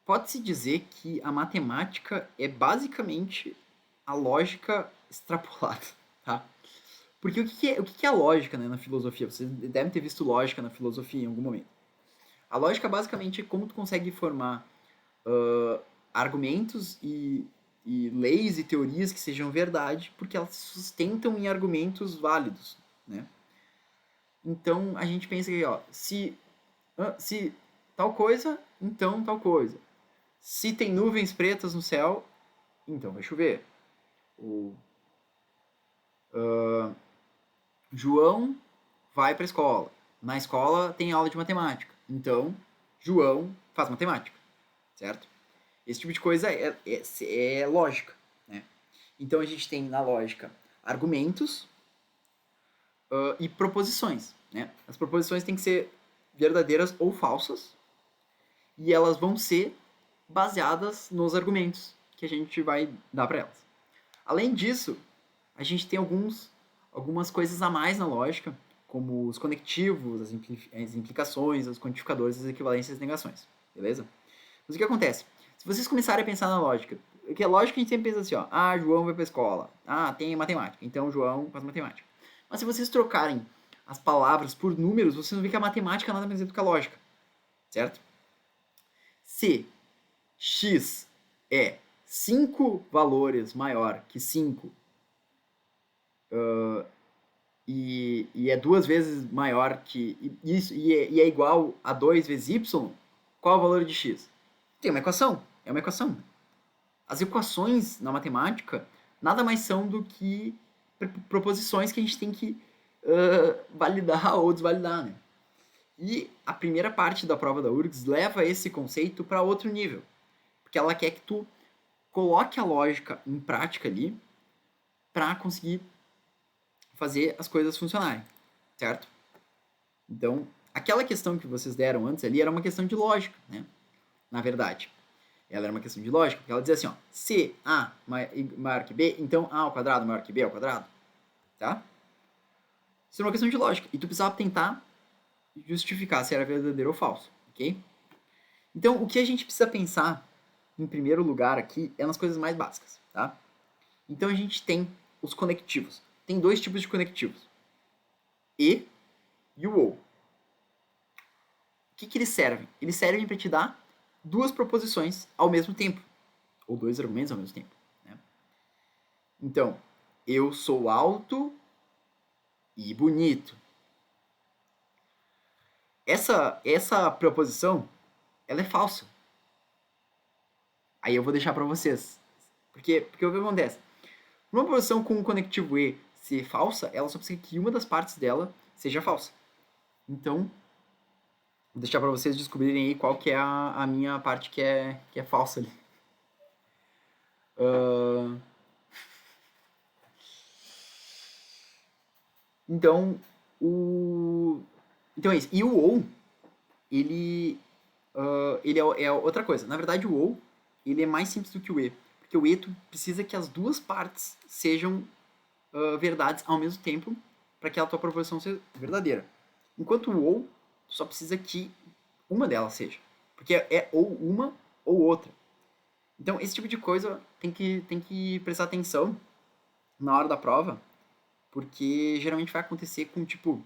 Pode-se dizer que a matemática é basicamente a lógica extrapolada, tá? Porque o que é a lógica, né, na filosofia? Vocês devem ter visto lógica na filosofia em algum momento. A lógica basicamente é como tu consegue formar argumentos e leis e teorias que sejam verdade, porque elas se sustentam em argumentos válidos, né? Então a gente pensa que, ó, se tal coisa, então tal coisa. Se tem nuvens pretas no céu, então vai chover. O João vai para a escola. Na escola tem aula de matemática. Então, João faz matemática, certo? Esse tipo de coisa é lógica, né? Então a gente tem na lógica argumentos e proposições, né? As proposições têm que ser verdadeiras ou falsas e elas vão ser baseadas nos argumentos que a gente vai dar para elas. Além disso, a gente tem algumas coisas a mais na lógica, como os conectivos, as implicações, os quantificadores, as equivalências e as negações. Beleza? Mas o que acontece? Se vocês começarem a pensar na lógica, que é lógica que a gente sempre pensa assim, ó, João vai pra escola, tem matemática, então João faz matemática. Mas se vocês trocarem as palavras por números, vocês vão ver que a matemática nada mais é do que a lógica, certo? Se x é 5 valores maior que 5 e é 2 vezes maior que isso e é igual a 2 vezes y, qual é o valor de x? Tem uma equação, é uma equação. As equações na matemática nada mais são do que proposições que a gente tem que validar ou desvalidar, né? E a primeira parte da prova da URGS leva esse conceito para outro nível, porque ela quer que tu coloque a lógica em prática ali para conseguir fazer as coisas funcionarem, certo? Então, aquela questão que vocês deram antes ali era uma questão de lógica, né? Na verdade, ela era uma questão de lógica, porque ela dizia assim, ó, se A maior que B, então A ao quadrado maior que B ao quadrado, tá? Isso é uma questão de lógica, e tu precisava tentar justificar se era verdadeiro ou falso, ok? Então, o que a gente precisa pensar, em primeiro lugar aqui, é nas coisas mais básicas, tá? Então, a gente tem os conectivos. Tem dois tipos de conectivos. E o OU. O que eles servem? Eles servem para te dar duas proposições ao mesmo tempo, ou dois argumentos ao mesmo tempo. Né? Então, eu sou alto e bonito. Essa proposição, ela é falsa. Aí eu vou deixar para vocês. Porque o que acontece? Uma proposição com um conectivo E ser falsa, ela só precisa que uma das partes dela seja falsa. Então, vou deixar para vocês descobrirem aí qual que é a minha parte que é falsa ali. Então, então é isso. E o ou, ele é outra coisa. Na verdade, o ou, ele é mais simples do que o e. Porque o e, tu precisa que as duas partes sejam verdades ao mesmo tempo para que a tua proposição seja verdadeira. Enquanto o ou, tu só precisa que uma delas seja. Porque é ou uma ou outra. Então, esse tipo de coisa tem que prestar atenção na hora da prova, porque geralmente vai acontecer com, tipo,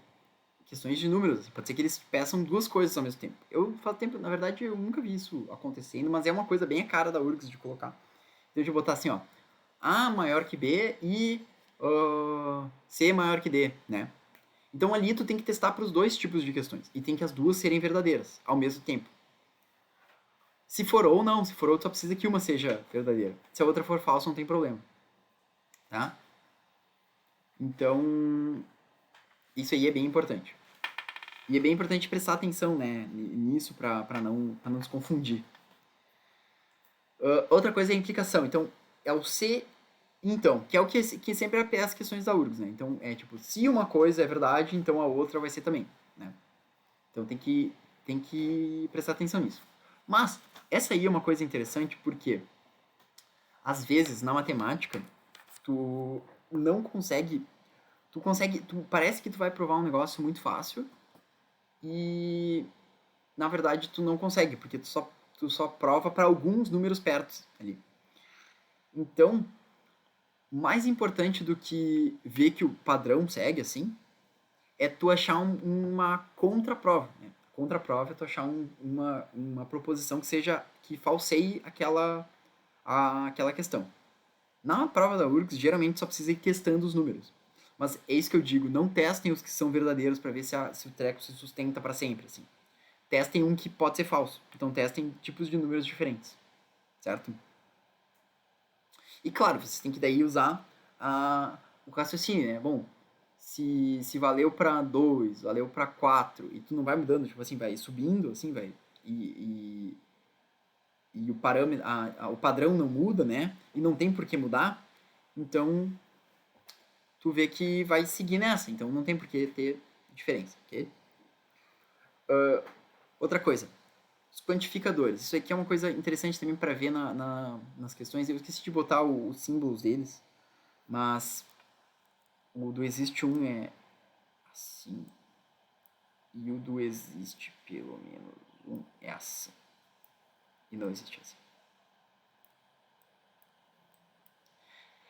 questões de números. Pode ser que eles peçam duas coisas ao mesmo tempo. Eu faz tempo, na verdade, eu nunca vi isso acontecendo, mas é uma coisa bem a cara da URGS de colocar. Então, eu vou botar assim, ó, A maior que B e C maior que D, né? Então, ali tu tem que testar para os dois tipos de questões. E tem que as duas serem verdadeiras, ao mesmo tempo. Se for ou não, se for ou, só precisa que uma seja verdadeira. Se a outra for falsa, não tem problema. Tá? Então, isso aí é bem importante. E é bem importante prestar atenção, né, nisso para não se confundir. Outra coisa é a implicação. Então, é o se então, que é o que sempre é as questões da URGS, né? Então, é tipo, se uma coisa é verdade, então a outra vai ser também, né? Então tem que prestar atenção nisso. Mas, essa aí é uma coisa interessante porque, às vezes, na matemática, tu não consegue. Parece que tu vai provar um negócio muito fácil e, na verdade, tu não consegue, porque tu só prova para alguns números perto ali. Então, mais importante do que ver que o padrão segue assim, é tu achar uma contraprova. Né? Contraprova é tu achar uma proposição que falseie aquela questão. Na prova da URGS, geralmente só precisa ir testando os números. Mas é isso que eu digo, não testem os que são verdadeiros para ver se o treco se sustenta para sempre. Assim. Testem um que pode ser falso. Então testem tipos de números diferentes. Certo? E claro, vocês têm que daí usar o raciocínio, né? Bom, se valeu para 2, valeu para 4, e tu não vai mudando, tipo assim, vai subindo, assim, vai. E, e o parâmetro, o padrão não muda, né? E não tem por que mudar, então tu vê que vai seguir nessa, então não tem por que ter diferença, ok? Outra coisa, os quantificadores. Isso aqui é uma coisa interessante também para ver nas questões. Eu esqueci de botar os símbolos deles, mas o do existe um é assim. E o do existe pelo menos um é assim. E não existe assim.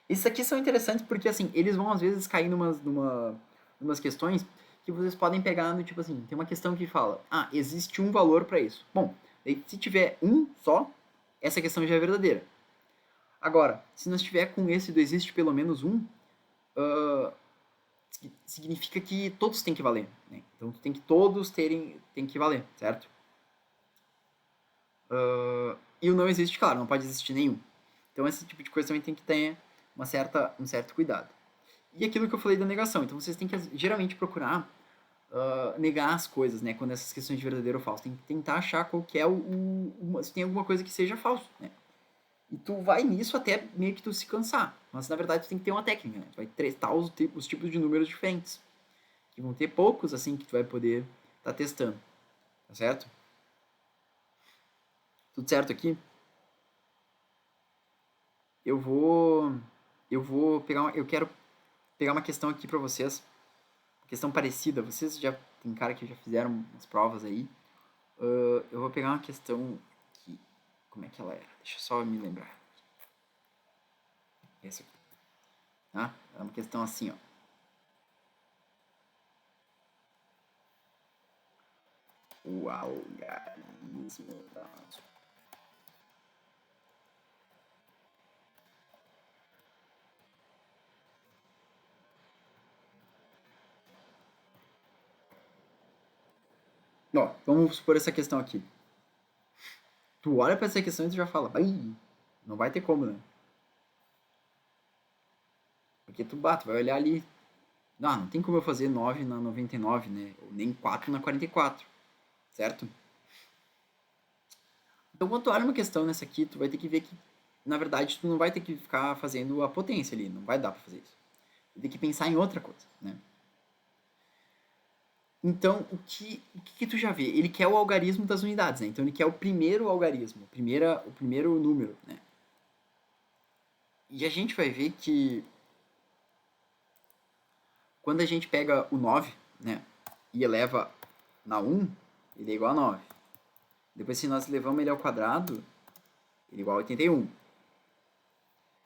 Esses aqui são interessantes porque, assim, eles vão às vezes cair numas questões que vocês podem pegar no tipo assim, tem uma questão que fala, existe um valor para isso. Bom, se tiver um só, essa questão já é verdadeira. Agora, se nós tiver com esse do existe pelo menos um, significa que todos têm que valer. Né? Então todos tem que valer, certo? E o não existe, claro, não pode existir nenhum. Então esse tipo de coisa também tem que ter um certo cuidado. E aquilo que eu falei da negação. Então vocês têm que geralmente procurar negar as coisas, né? Quando essas questões de verdadeiro ou falso. Tem que tentar achar qual que é se tem alguma coisa que seja falso, né? E tu vai nisso até meio que tu se cansar. Mas na verdade tu tem que ter uma técnica, né? Tu vai testar os tipos de números diferentes. Que vão ter poucos, assim, que tu vai poder estar testando. Tá certo? Tudo certo aqui? Eu vou. Eu quero pegar uma questão aqui pra vocês. Uma questão parecida. Vocês já. Tem cara que já fizeram umas provas aí. Eu vou pegar uma questão aqui. Como é que ela era? Deixa eu só me lembrar. Essa aqui. Tá? É uma questão assim, ó. O algarismo da Ó, vamos supor essa questão aqui. Tu olha pra essa questão e tu já fala, ai, não vai ter como, né? Porque tu bate, vai olhar ali. Não tem como eu fazer 9 na 99, né? Ou nem 4 na 44, certo? Então quando tu olha uma questão nessa aqui, tu vai ter que ver que, na verdade, tu não vai ter que ficar fazendo a potência ali, não vai dar pra fazer isso. Vai ter que pensar em outra coisa, né? Então, o que tu já vê? Ele quer o algarismo das unidades, né? Então ele quer o primeiro algarismo, o primeiro número, né? E a gente vai ver que quando a gente pega o 9, né? E eleva na 1, ele é igual a 9. Depois, se nós levamos ele ao quadrado, ele é igual a 81.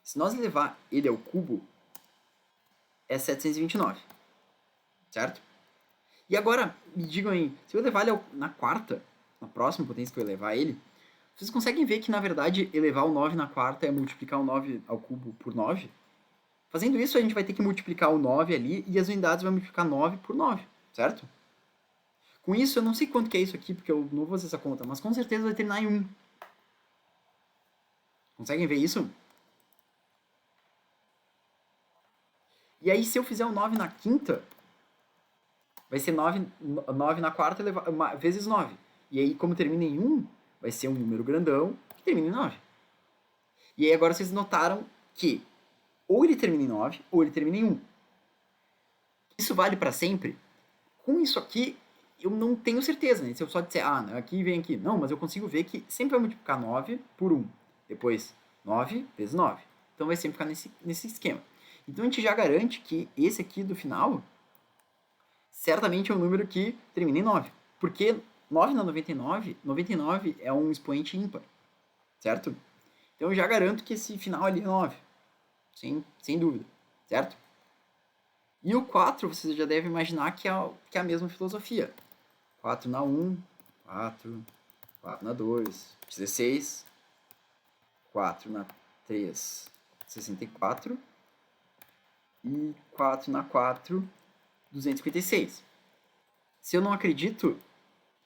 Se nós levar ele ao cubo, é 729, certo? E agora, me digam aí, se eu levar ele na quarta, na próxima potência que eu elevar ele, vocês conseguem ver que, na verdade, elevar o 9 na quarta é multiplicar o 9 ao cubo por 9? Fazendo isso, a gente vai ter que multiplicar o 9 ali e as unidades vão multiplicar 9 por 9, certo? Com isso, eu não sei quanto que é isso aqui, porque eu não vou fazer essa conta, mas com certeza vai terminar em 1. Conseguem ver isso? E aí, se eu fizer o 9 na quinta, vai ser 9 na quarta vezes 9. E aí, como termina em 1, vai ser um número grandão que termina em 9. E aí, agora vocês notaram que ou ele termina em 9 ou ele termina em 1. Isso vale para sempre? Com isso aqui, eu não tenho certeza, né? Se eu só disser, aqui vem aqui. Não, mas eu consigo ver que sempre vai multiplicar 9 por 1. Depois, 9 vezes 9. Então vai sempre ficar nesse esquema. Então a gente já garante que esse aqui do final certamente é um número que termina em 9. Porque 9 na 99, 99 é um expoente ímpar, certo? Então eu já garanto que esse final ali é 9, sem dúvida, certo? E o 4, você já deve imaginar que é a mesma filosofia. 4 na 1, 4, 4 na 2, 16, 4 na 3, 64 e 4 na 4, 256. Se eu não acredito,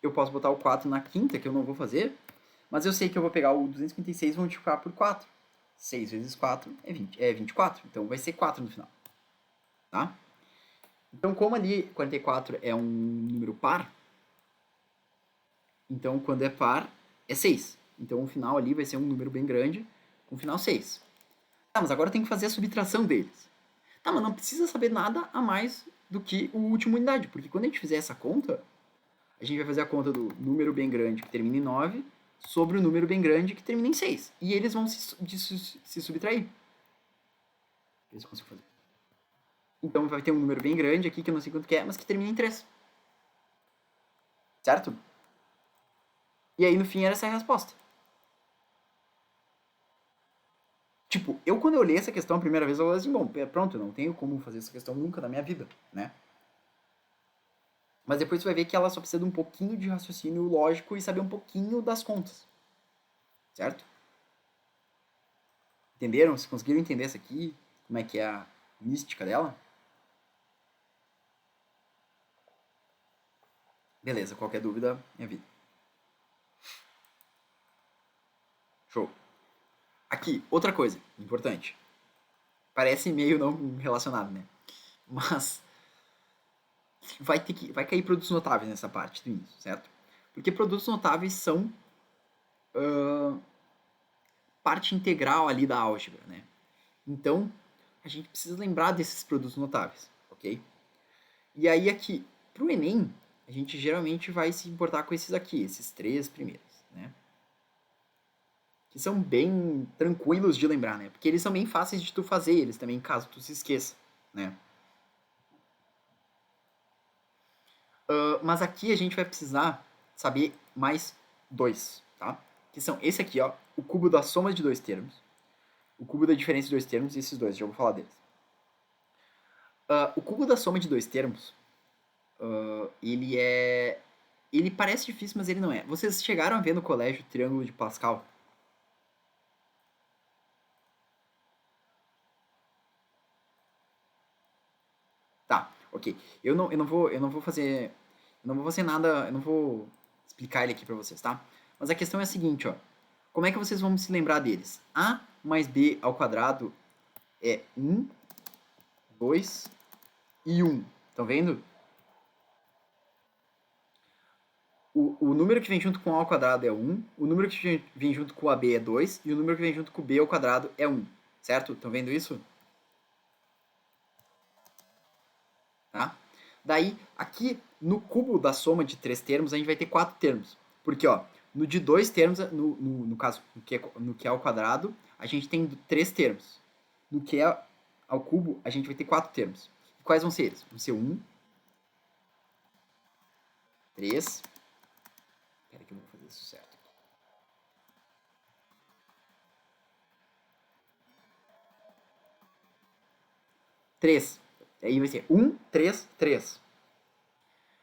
eu posso botar o 4 na quinta, que eu não vou fazer, mas eu sei que eu vou pegar o 256 e vou multiplicar por 4. 6 vezes 4 é 24, então vai ser 4 no final. Tá? Então, como ali 44 é um número par, então quando é par é 6. Então o final ali vai ser um número bem grande, com o final 6. Tá, mas agora tem que fazer a subtração deles. Tá, mas não precisa saber nada a mais do que o último unidade, porque quando a gente fizer essa conta, a gente vai fazer a conta do número bem grande que termina em 9 sobre o número bem grande que termina em 6. E eles vão se subtrair. Eles conseguem fazer. Então vai ter um número bem grande aqui, que eu não sei quanto que é, mas que termina em 3. Certo? E aí no fim era essa a resposta. Tipo, eu quando eu olhei essa questão a primeira vez, eu falei assim, bom, pronto, eu não tenho como fazer essa questão nunca na minha vida, né? Mas depois você vai ver que ela só precisa de um pouquinho de raciocínio lógico e saber um pouquinho das contas. Certo? Entenderam? Vocês conseguiram entender isso aqui? Como é que é a mística dela? Beleza, qualquer dúvida, minha vida. Show. Aqui, outra coisa importante. Parece meio não relacionado, né? Mas vai cair produtos notáveis nessa parte do início, certo? Porque produtos notáveis são parte integral ali da álgebra, né? Então, a gente precisa lembrar desses produtos notáveis, ok? E aí aqui, para o Enem, a gente geralmente vai se importar com esses aqui, esses três primeiros, né? Que são bem tranquilos de lembrar, né? Porque eles são bem fáceis de tu fazer, eles também, caso tu se esqueça, né? Mas aqui a gente vai precisar saber mais dois, tá? Que são esse aqui, ó, o cubo da soma de dois termos, o cubo da diferença de dois termos e esses dois, já vou falar deles. O cubo da soma de dois termos, ele é... Ele parece difícil, mas ele não é. Vocês chegaram a ver no colégio o Triângulo de Pascal? Tá, ok. Eu não vou fazer. Eu não vou fazer nada, eu não vou explicar ele aqui pra vocês, tá? Mas a questão é a seguinte, ó. Como é que vocês vão se lembrar deles? A mais B ao quadrado é 1, 2 e 1. Estão vendo? O número que vem junto com A ao quadrado é 1, o número que vem junto com o AB é 2 e o número que vem junto com o B ao quadrado é 1. Certo? Estão vendo isso? Tá? Daí, aqui no cubo da soma de três termos, a gente vai ter quatro termos. Porque, ó, no de dois termos, no caso, no que é ao quadrado, a gente tem três termos. No que é ao cubo, a gente vai ter quatro termos. E quais vão ser eles? Vão ser 1, 3. Espera que eu vou fazer isso certo. 3. Aí vai ser 1, 3, 3.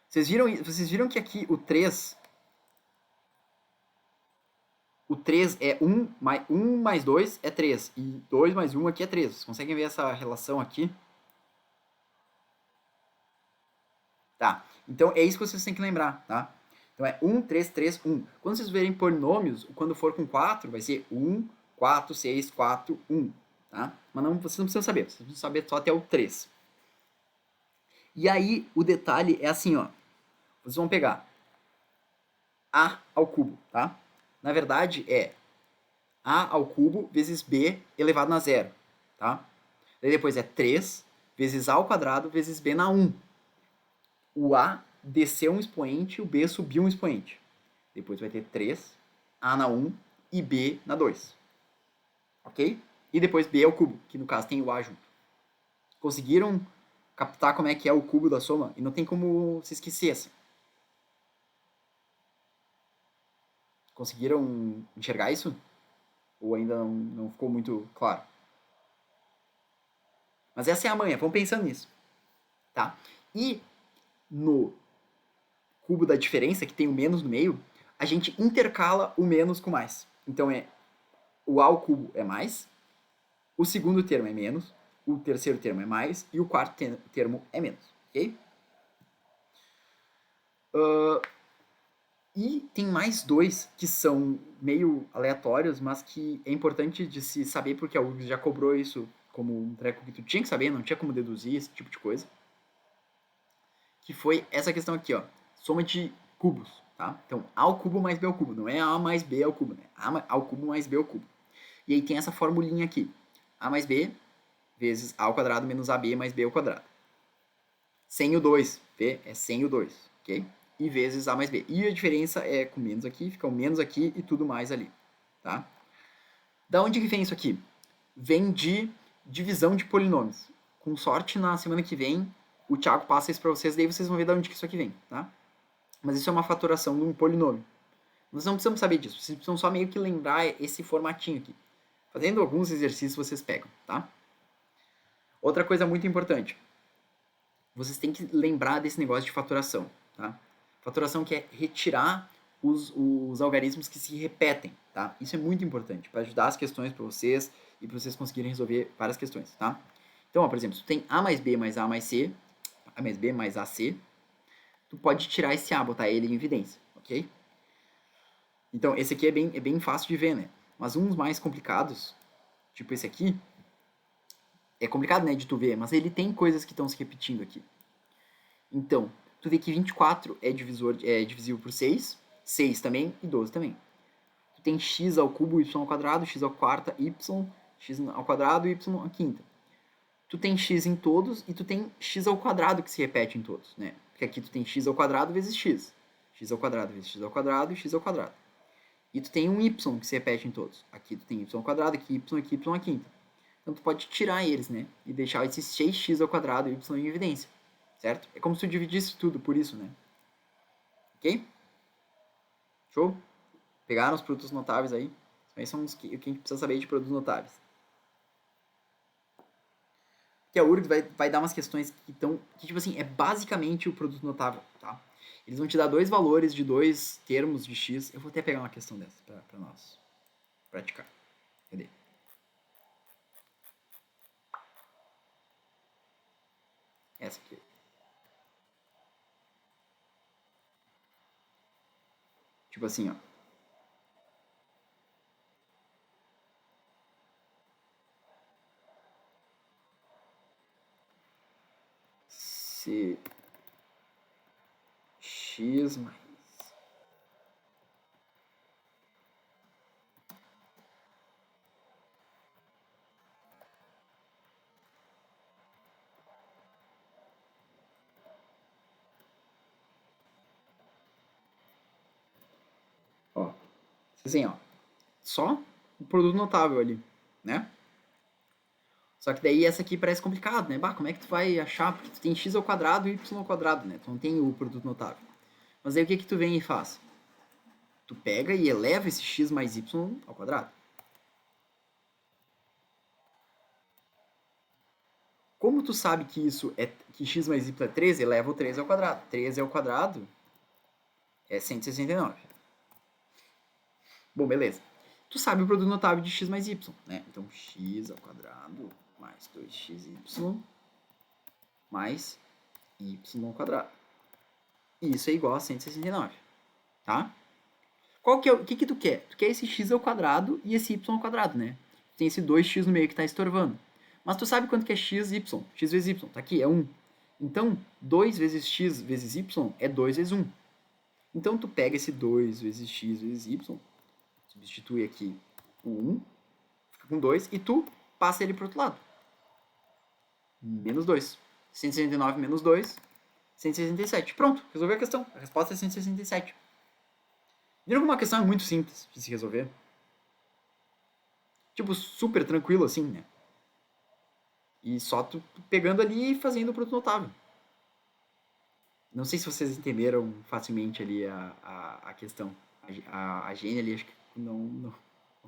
Vocês viram que aqui o três é um mais 2 é 3. E 2 mais um aqui é 3. Vocês conseguem ver essa relação aqui? Tá. Então é isso que vocês têm que lembrar, tá? Então é 1, 3, 3, 1. Quando vocês verem polinômios, quando for com 4, vai ser 1, 4, 6, 4, 1. Tá? Mas não, vocês não precisam saber. Vocês precisam saber só até o 3. E aí o detalhe é assim, ó. Vocês vão pegar A ao cubo, tá? Na verdade é A ao cubo vezes B elevado na zero, tá? Daí depois é 3 vezes A ao quadrado vezes B na 1. O A desceu um expoente e o B subiu um expoente. Depois vai ter 3, A na 1 e B na 2. Ok? E depois B ao cubo, que no caso tem o A junto. Conseguiram captar como é que é o cubo da soma? E não tem como se esquecer assim. Conseguiram enxergar isso? Ou ainda não ficou muito claro? Mas essa é a manha, vamos pensando nisso. Tá? E no cubo da diferença, que tem o menos no meio, a gente intercala o menos com mais. Então é o A ao cubo é mais, o segundo termo é menos, o terceiro termo é mais e o quarto termo é menos. Ok? E tem mais dois que são meio aleatórios, mas que é importante de se saber porque a URGS já cobrou isso como um treco que tu tinha que saber, não tinha como deduzir esse tipo de coisa. Que foi essa questão aqui, ó. Soma de cubos, tá? Então, A ao cubo mais B ao cubo. Não é A mais B ao cubo, né? A ao cubo mais B ao cubo. E aí tem essa formulinha aqui. A mais B vezes A ao quadrado menos AB mais B ao quadrado. Sem o 2. B é sem o 2, ok? E vezes A mais B. E a diferença é com menos aqui, fica o menos aqui e tudo mais ali, tá? Da onde que vem isso aqui? Vem de divisão de polinômios. Com sorte, na semana que vem, o Thiago passa isso para vocês, daí vocês vão ver de onde que isso aqui vem, tá? Mas isso é uma fatoração de um polinômio. Vocês não precisam saber disso, vocês precisam só meio que lembrar esse formatinho aqui. Fazendo alguns exercícios vocês pegam, tá? Outra coisa muito importante. Vocês têm que lembrar desse negócio de fatoração, tá? Fatoração que é retirar os algarismos que se repetem, tá? Isso é muito importante para ajudar as questões para vocês e para vocês conseguirem resolver várias questões, tá? Então, ó, por exemplo, se tu tem A mais B mais A mais C, A mais B mais AC, tu pode tirar esse A, botar ele em evidência, ok? Então, esse aqui é bem fácil de ver, né? Mas uns mais complicados, tipo esse aqui, é complicado, né, de tu ver, mas ele tem coisas que estão se repetindo aqui. Então, tu vê que 24 é divisível por 6, 6 também e 12 também. Tu tem x ao cubo, y ao quadrado, x ao quarta, y, x ao quadrado e y à quinta. Tu tem x em todos e tu tem x ao quadrado que se repete em todos, né? Porque aqui tu tem x ao quadrado vezes x. X ao quadrado vezes x ao quadrado e x ao quadrado. E tu tem um y que se repete em todos. Aqui tu tem y ao quadrado, aqui y à quinta. Então tu pode tirar eles, né? E deixar esses 6x ao quadrado e y em evidência. Certo? É como se tu dividisse tudo por isso, né? Ok? Show? Pegaram os produtos notáveis aí? Esses são os que a gente precisa saber de produtos notáveis. Que a URGS vai dar umas questões que estão. Que, tipo assim, é basicamente o produto notável, tá? Eles vão te dar dois valores de dois termos de x. Eu vou até pegar uma questão dessa pra nós praticar. Cadê? Essa aqui. Tipo assim, ó. Se x mais... Ó, assim, ó. Só o produto notável ali, né? Só que daí essa aqui parece complicado, né? Bah, como é que tu vai achar? Porque tu tem x ao quadrado e y ao quadrado, né? Tu não tem o produto notável. Mas aí o que que tu vem e faz? Tu pega e eleva esse x mais y ao quadrado. Como tu sabe que isso é que x mais y é 13, eleva o 13 ao quadrado. 13 ao quadrado é 169. Bom, beleza. Tu sabe o produto notável de x mais y, né? Então x ao quadrado mais 2xy mais y ao quadrado. E isso é igual a 169, tá? Qual que é o que tu quer? Tu quer esse x ao quadrado e esse y ao quadrado, né? Tem esse 2x no meio que está estorvando. Mas tu sabe quanto que é x, y? X vezes y, tá aqui, é 1. Então, 2 vezes x vezes y é 2 vezes 1. Então, tu pega esse 2 vezes x vezes y, substitui aqui o 1, fica com 2, e tu passa ele pro outro lado. Menos 2. 169 menos 2, 167. Pronto, resolveu a questão. A resposta é 167. Viram como uma questão é muito simples de se resolver? Tipo, super tranquilo assim, né? E só tu pegando ali e fazendo o produto notável. Não sei se vocês entenderam facilmente ali a questão. A Gênia ali, acho que não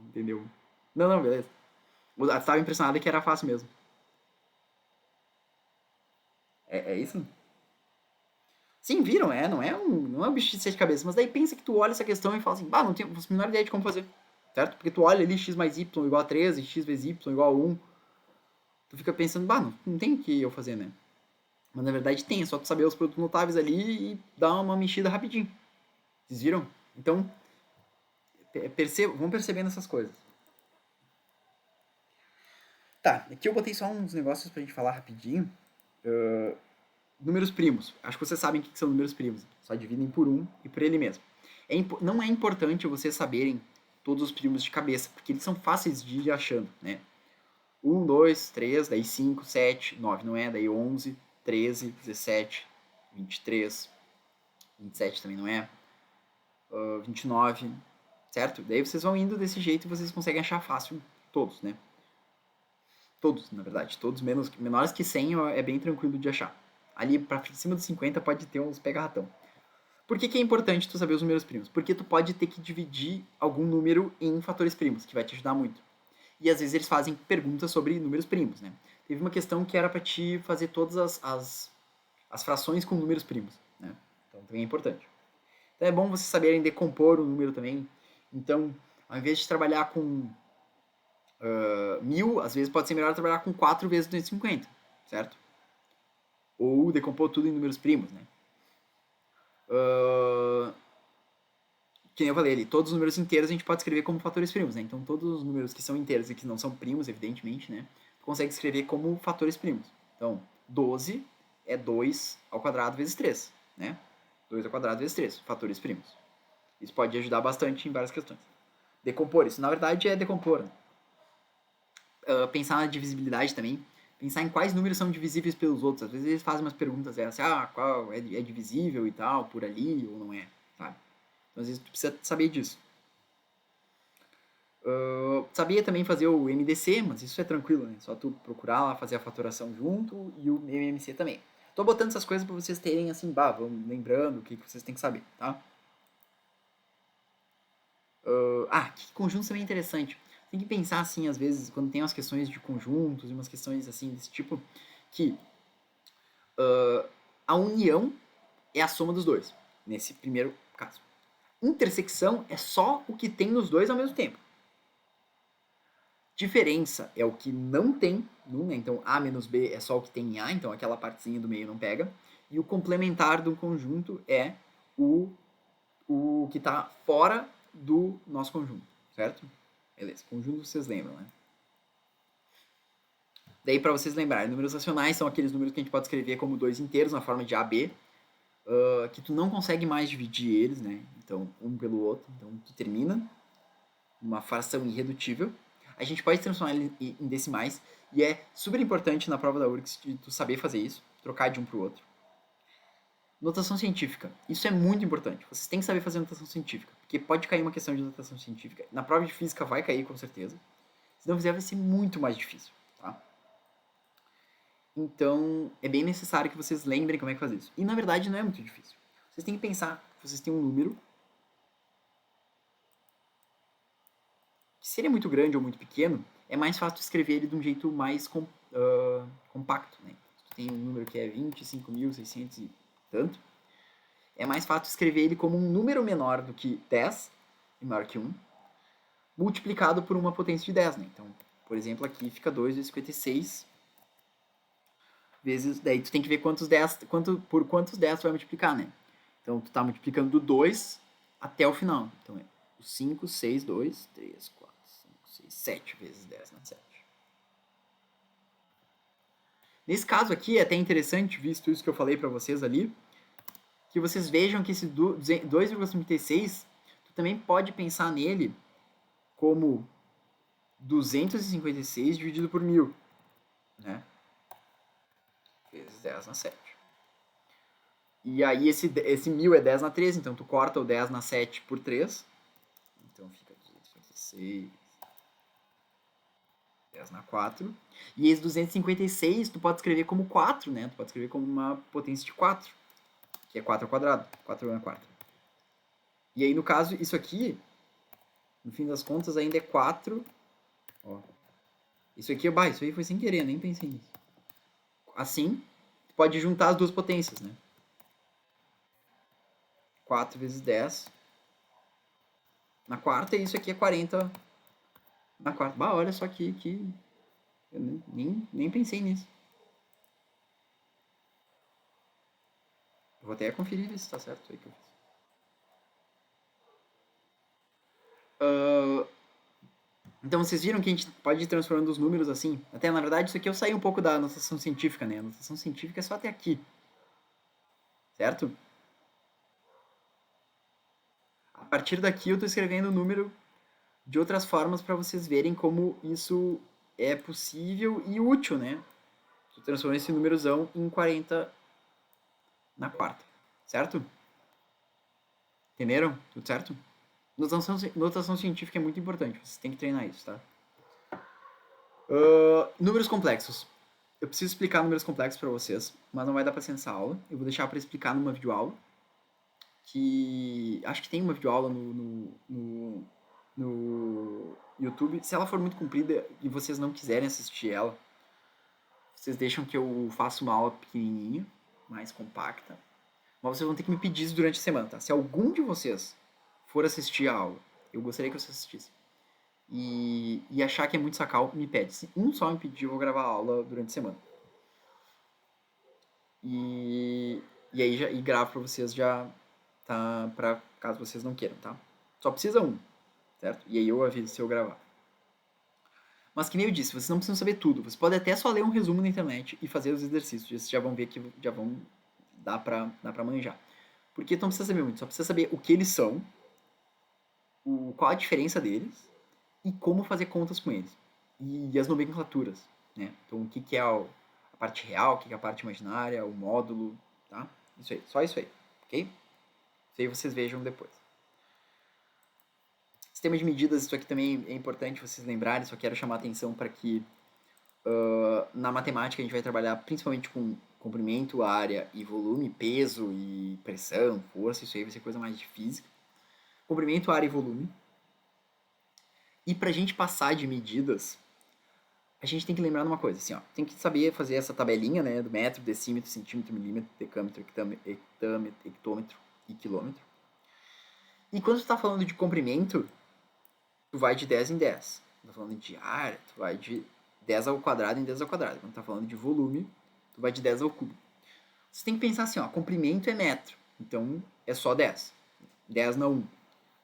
entendeu. Não, não, beleza. Eu estava impressionada que era fácil mesmo. É isso? Sim, viram? Não é um bicho de sete cabeças. Mas daí pensa que tu olha essa questão e fala assim, bah, não tenho a menor ideia de como fazer. Certo? Porque tu olha ali x mais y igual a 13, x vezes y igual a 1. Tu fica pensando, bah, não tem o que eu fazer, né? Mas na verdade tem, é só tu saber os produtos notáveis ali e dar uma mexida rapidinho. Vocês viram? Então, vão percebendo essas coisas. Tá, aqui eu botei só uns negócios pra gente falar rapidinho. Números primos. Acho que vocês sabem o que são números primos. Só dividem por um e por ele mesmo. Não é importante vocês saberem todos os primos de cabeça, porque eles são fáceis de ir achando, né? 1, 2, 3, daí 5, 7, 9 não é, daí 11, 13, 17, 23, 27 também não é, 29, certo? Daí vocês vão indo desse jeito e vocês conseguem achar fácil todos, né? Todos, na verdade. Todos menores que 100 é bem tranquilo de achar. Ali pra cima dos 50 pode ter uns pega-ratão. Por que é importante tu saber os números primos? Porque tu pode ter que dividir algum número em fatores primos, que vai te ajudar muito. E às vezes eles fazem perguntas sobre números primos, né? Teve uma questão que era para te fazer todas as frações com números primos, né? Então também é importante. Então é bom vocês saberem decompor o número também. Então, ao invés de trabalhar com 1000, às vezes pode ser melhor trabalhar com 4 vezes 250, certo? Ou decompor tudo em números primos, né? Que nem eu falei ali, todos os números inteiros a gente pode escrever como fatores primos, né? Então todos os números que são inteiros e que não são primos, evidentemente, né? Tu consegue escrever como fatores primos. Então, 12 é 2 ao quadrado vezes 3, né? 2 ao quadrado vezes 3, fatores primos. Isso pode ajudar bastante em várias questões. Decompor, isso na verdade é decompor. Pensar na divisibilidade também. Pensar em quais números são divisíveis pelos outros. Às vezes eles fazem umas perguntas assim, qual é divisível e tal, por ali, ou não é, sabe? Então às vezes tu precisa saber disso. Sabia também fazer o MDC, mas isso é tranquilo, né? Só tu procurar lá, fazer a fatoração junto e o MMC também. Tô botando essas coisas para vocês terem assim, vão lembrando o que vocês têm que saber, tá? Que conjunto também é interessante. Tem que pensar assim, às vezes, quando tem umas questões de conjuntos e umas questões assim desse tipo, que a união é a soma dos dois, nesse primeiro caso. Intersecção é só o que tem nos dois ao mesmo tempo. Diferença é o que não tem no, né? Então A menos B é só o que tem em A, então aquela partezinha do meio não pega. E o complementar do conjunto é o o que está fora do nosso conjunto, certo? Beleza, conjunto vocês lembram, né? Daí, para vocês lembrarem, números racionais são aqueles números que a gente pode escrever como dois inteiros na forma de AB, que tu não consegue mais dividir eles, né? Então, um pelo outro. Então, tu termina uma fração irredutível. A gente pode transformar ele em decimais, e é super importante na prova da URGS de tu saber fazer isso, trocar de um para o outro. Notação científica. Isso é muito importante. Vocês têm que saber fazer notação científica, porque pode cair uma questão de notação científica. Na prova de física vai cair, com certeza. Se não fizer, vai ser muito mais difícil, tá? Então, é bem necessário que vocês lembrem como é que fazer isso. E, na verdade, não é muito difícil. Vocês têm que pensar que vocês têm um número que, se ele é muito grande ou muito pequeno, é mais fácil escrever ele de um jeito mais compacto, né? Se tem um número que é 25.600 e tanto, é mais fácil escrever ele como um número menor do que 10, e maior que 1, multiplicado por uma potência de 10, né? Então, por exemplo, aqui fica 2 vezes 56 vezes... Daí tu tem que ver por quantos 10 tu vai multiplicar, né? Então, tu tá multiplicando do 2 até o final. Então, é 5, 6, 2, 3, 4, 5, 6, 7 vezes 10 na 7. Nesse caso aqui, é até interessante, visto isso que eu falei para vocês ali, que vocês vejam que esse 2,56, tu também pode pensar nele como 256 dividido por 1000, né? Vezes 10 na 7. E aí esse 1000 é 10 na 3, então tu corta o 10 na 7 por 3. Então fica 256, 10 na 4. E esse 256 tu pode escrever como 4, né? Tu pode escrever como uma potência de 4, que é 4 ao quadrado, 4 na 4. E aí, no caso, isso aqui, no fim das contas, ainda é 4. Ó. Isso aqui, isso aí foi sem querer, nem pensei nisso. Assim, tu pode juntar as duas potências, né? 4 vezes 10 na quarta, e isso aqui é 40 na quarta. Bah, olha só que eu nem pensei nisso. Eu vou até conferir se está certo isso aí que eu fiz. Então vocês viram que a gente pode ir transformando os números assim? Até na verdade, isso aqui eu saí um pouco da notação científica, né? A notação científica é só até aqui. Certo? A partir daqui eu estou escrevendo o número de outras formas para vocês verem como isso é possível e útil, né? Tu transforma esse númerozão em 40 na quarta. Certo? Entenderam? Tudo certo? Notação científica é muito importante. Vocês têm que treinar isso, tá? Números complexos. Eu preciso explicar números complexos para vocês, mas não vai dar para ser nessa aula. Eu vou deixar para explicar numa videoaula. Que acho que tem uma videoaula no YouTube. Se ela for muito comprida e vocês não quiserem assistir ela, vocês deixam que eu faça uma aula pequenininha, mais compacta. Mas vocês vão ter que me pedir isso durante a semana, tá? Se algum de vocês for assistir a aula, eu gostaria que você assistisse, e achar que é muito sacal, me pede. Se um só me pedir, eu vou gravar a aula durante a semana. E aí e gravo pra vocês já, tá? Pra caso vocês não queiram, tá? Só precisa um, certo? E aí eu aviso se eu gravar. Mas que nem eu disse, vocês não precisam saber tudo. Você pode até só ler um resumo na internet e fazer os exercícios. Vocês já vão ver que já vão dar pra manjar. Porque tu não precisa saber muito, só precisa saber o que eles são, qual a diferença deles e como fazer contas com eles. E as nomenclaturas, né? Então o que é a parte real, o que é a parte imaginária, o módulo, tá? Isso aí, só isso aí, ok? Isso aí vocês vejam depois. Sistema de medidas, isso aqui também é importante vocês lembrarem, só quero chamar a atenção para que na matemática a gente vai trabalhar principalmente com comprimento, área e volume, peso e pressão, força, isso aí vai ser coisa mais de física. Comprimento, área e volume. E para a gente passar de medidas, a gente tem que lembrar de uma coisa, assim, ó, tem que saber fazer essa tabelinha, né, do metro, decímetro, centímetro, milímetro, decâmetro, hectômetro e quilômetro. E quando tu tá falando de comprimento, tu vai de 10 em 10. Quando tá falando de área, tu vai de 10 ao quadrado em 10 ao quadrado. Quando tá falando de volume, tu vai de 10 ao cubo. Você tem que pensar assim, ó, comprimento é metro, então é só 10. 10 na 1.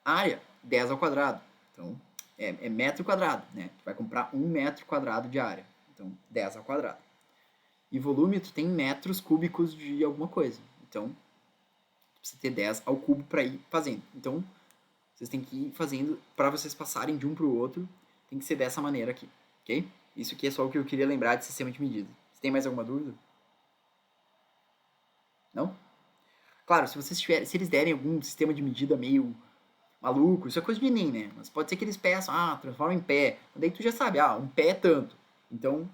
Área, 10 ao quadrado. Então, é metro quadrado, né? Tu vai comprar 1 metro quadrado de área. Então, 10 ao quadrado. E volume, tu tem metros cúbicos de alguma coisa. Então, tu precisa ter 10 ao cubo para ir fazendo. Então, vocês têm que ir fazendo, para vocês passarem de um para o outro, tem que ser dessa maneira aqui, ok? Isso aqui é só o que eu queria lembrar de sistema de medida. Você tem mais alguma dúvida? Não? Claro, se eles derem algum sistema de medida meio maluco, isso é coisa de Enem, né? Mas pode ser que eles peçam, transforma em pé. Daí tu já sabe, um pé é tanto. Então,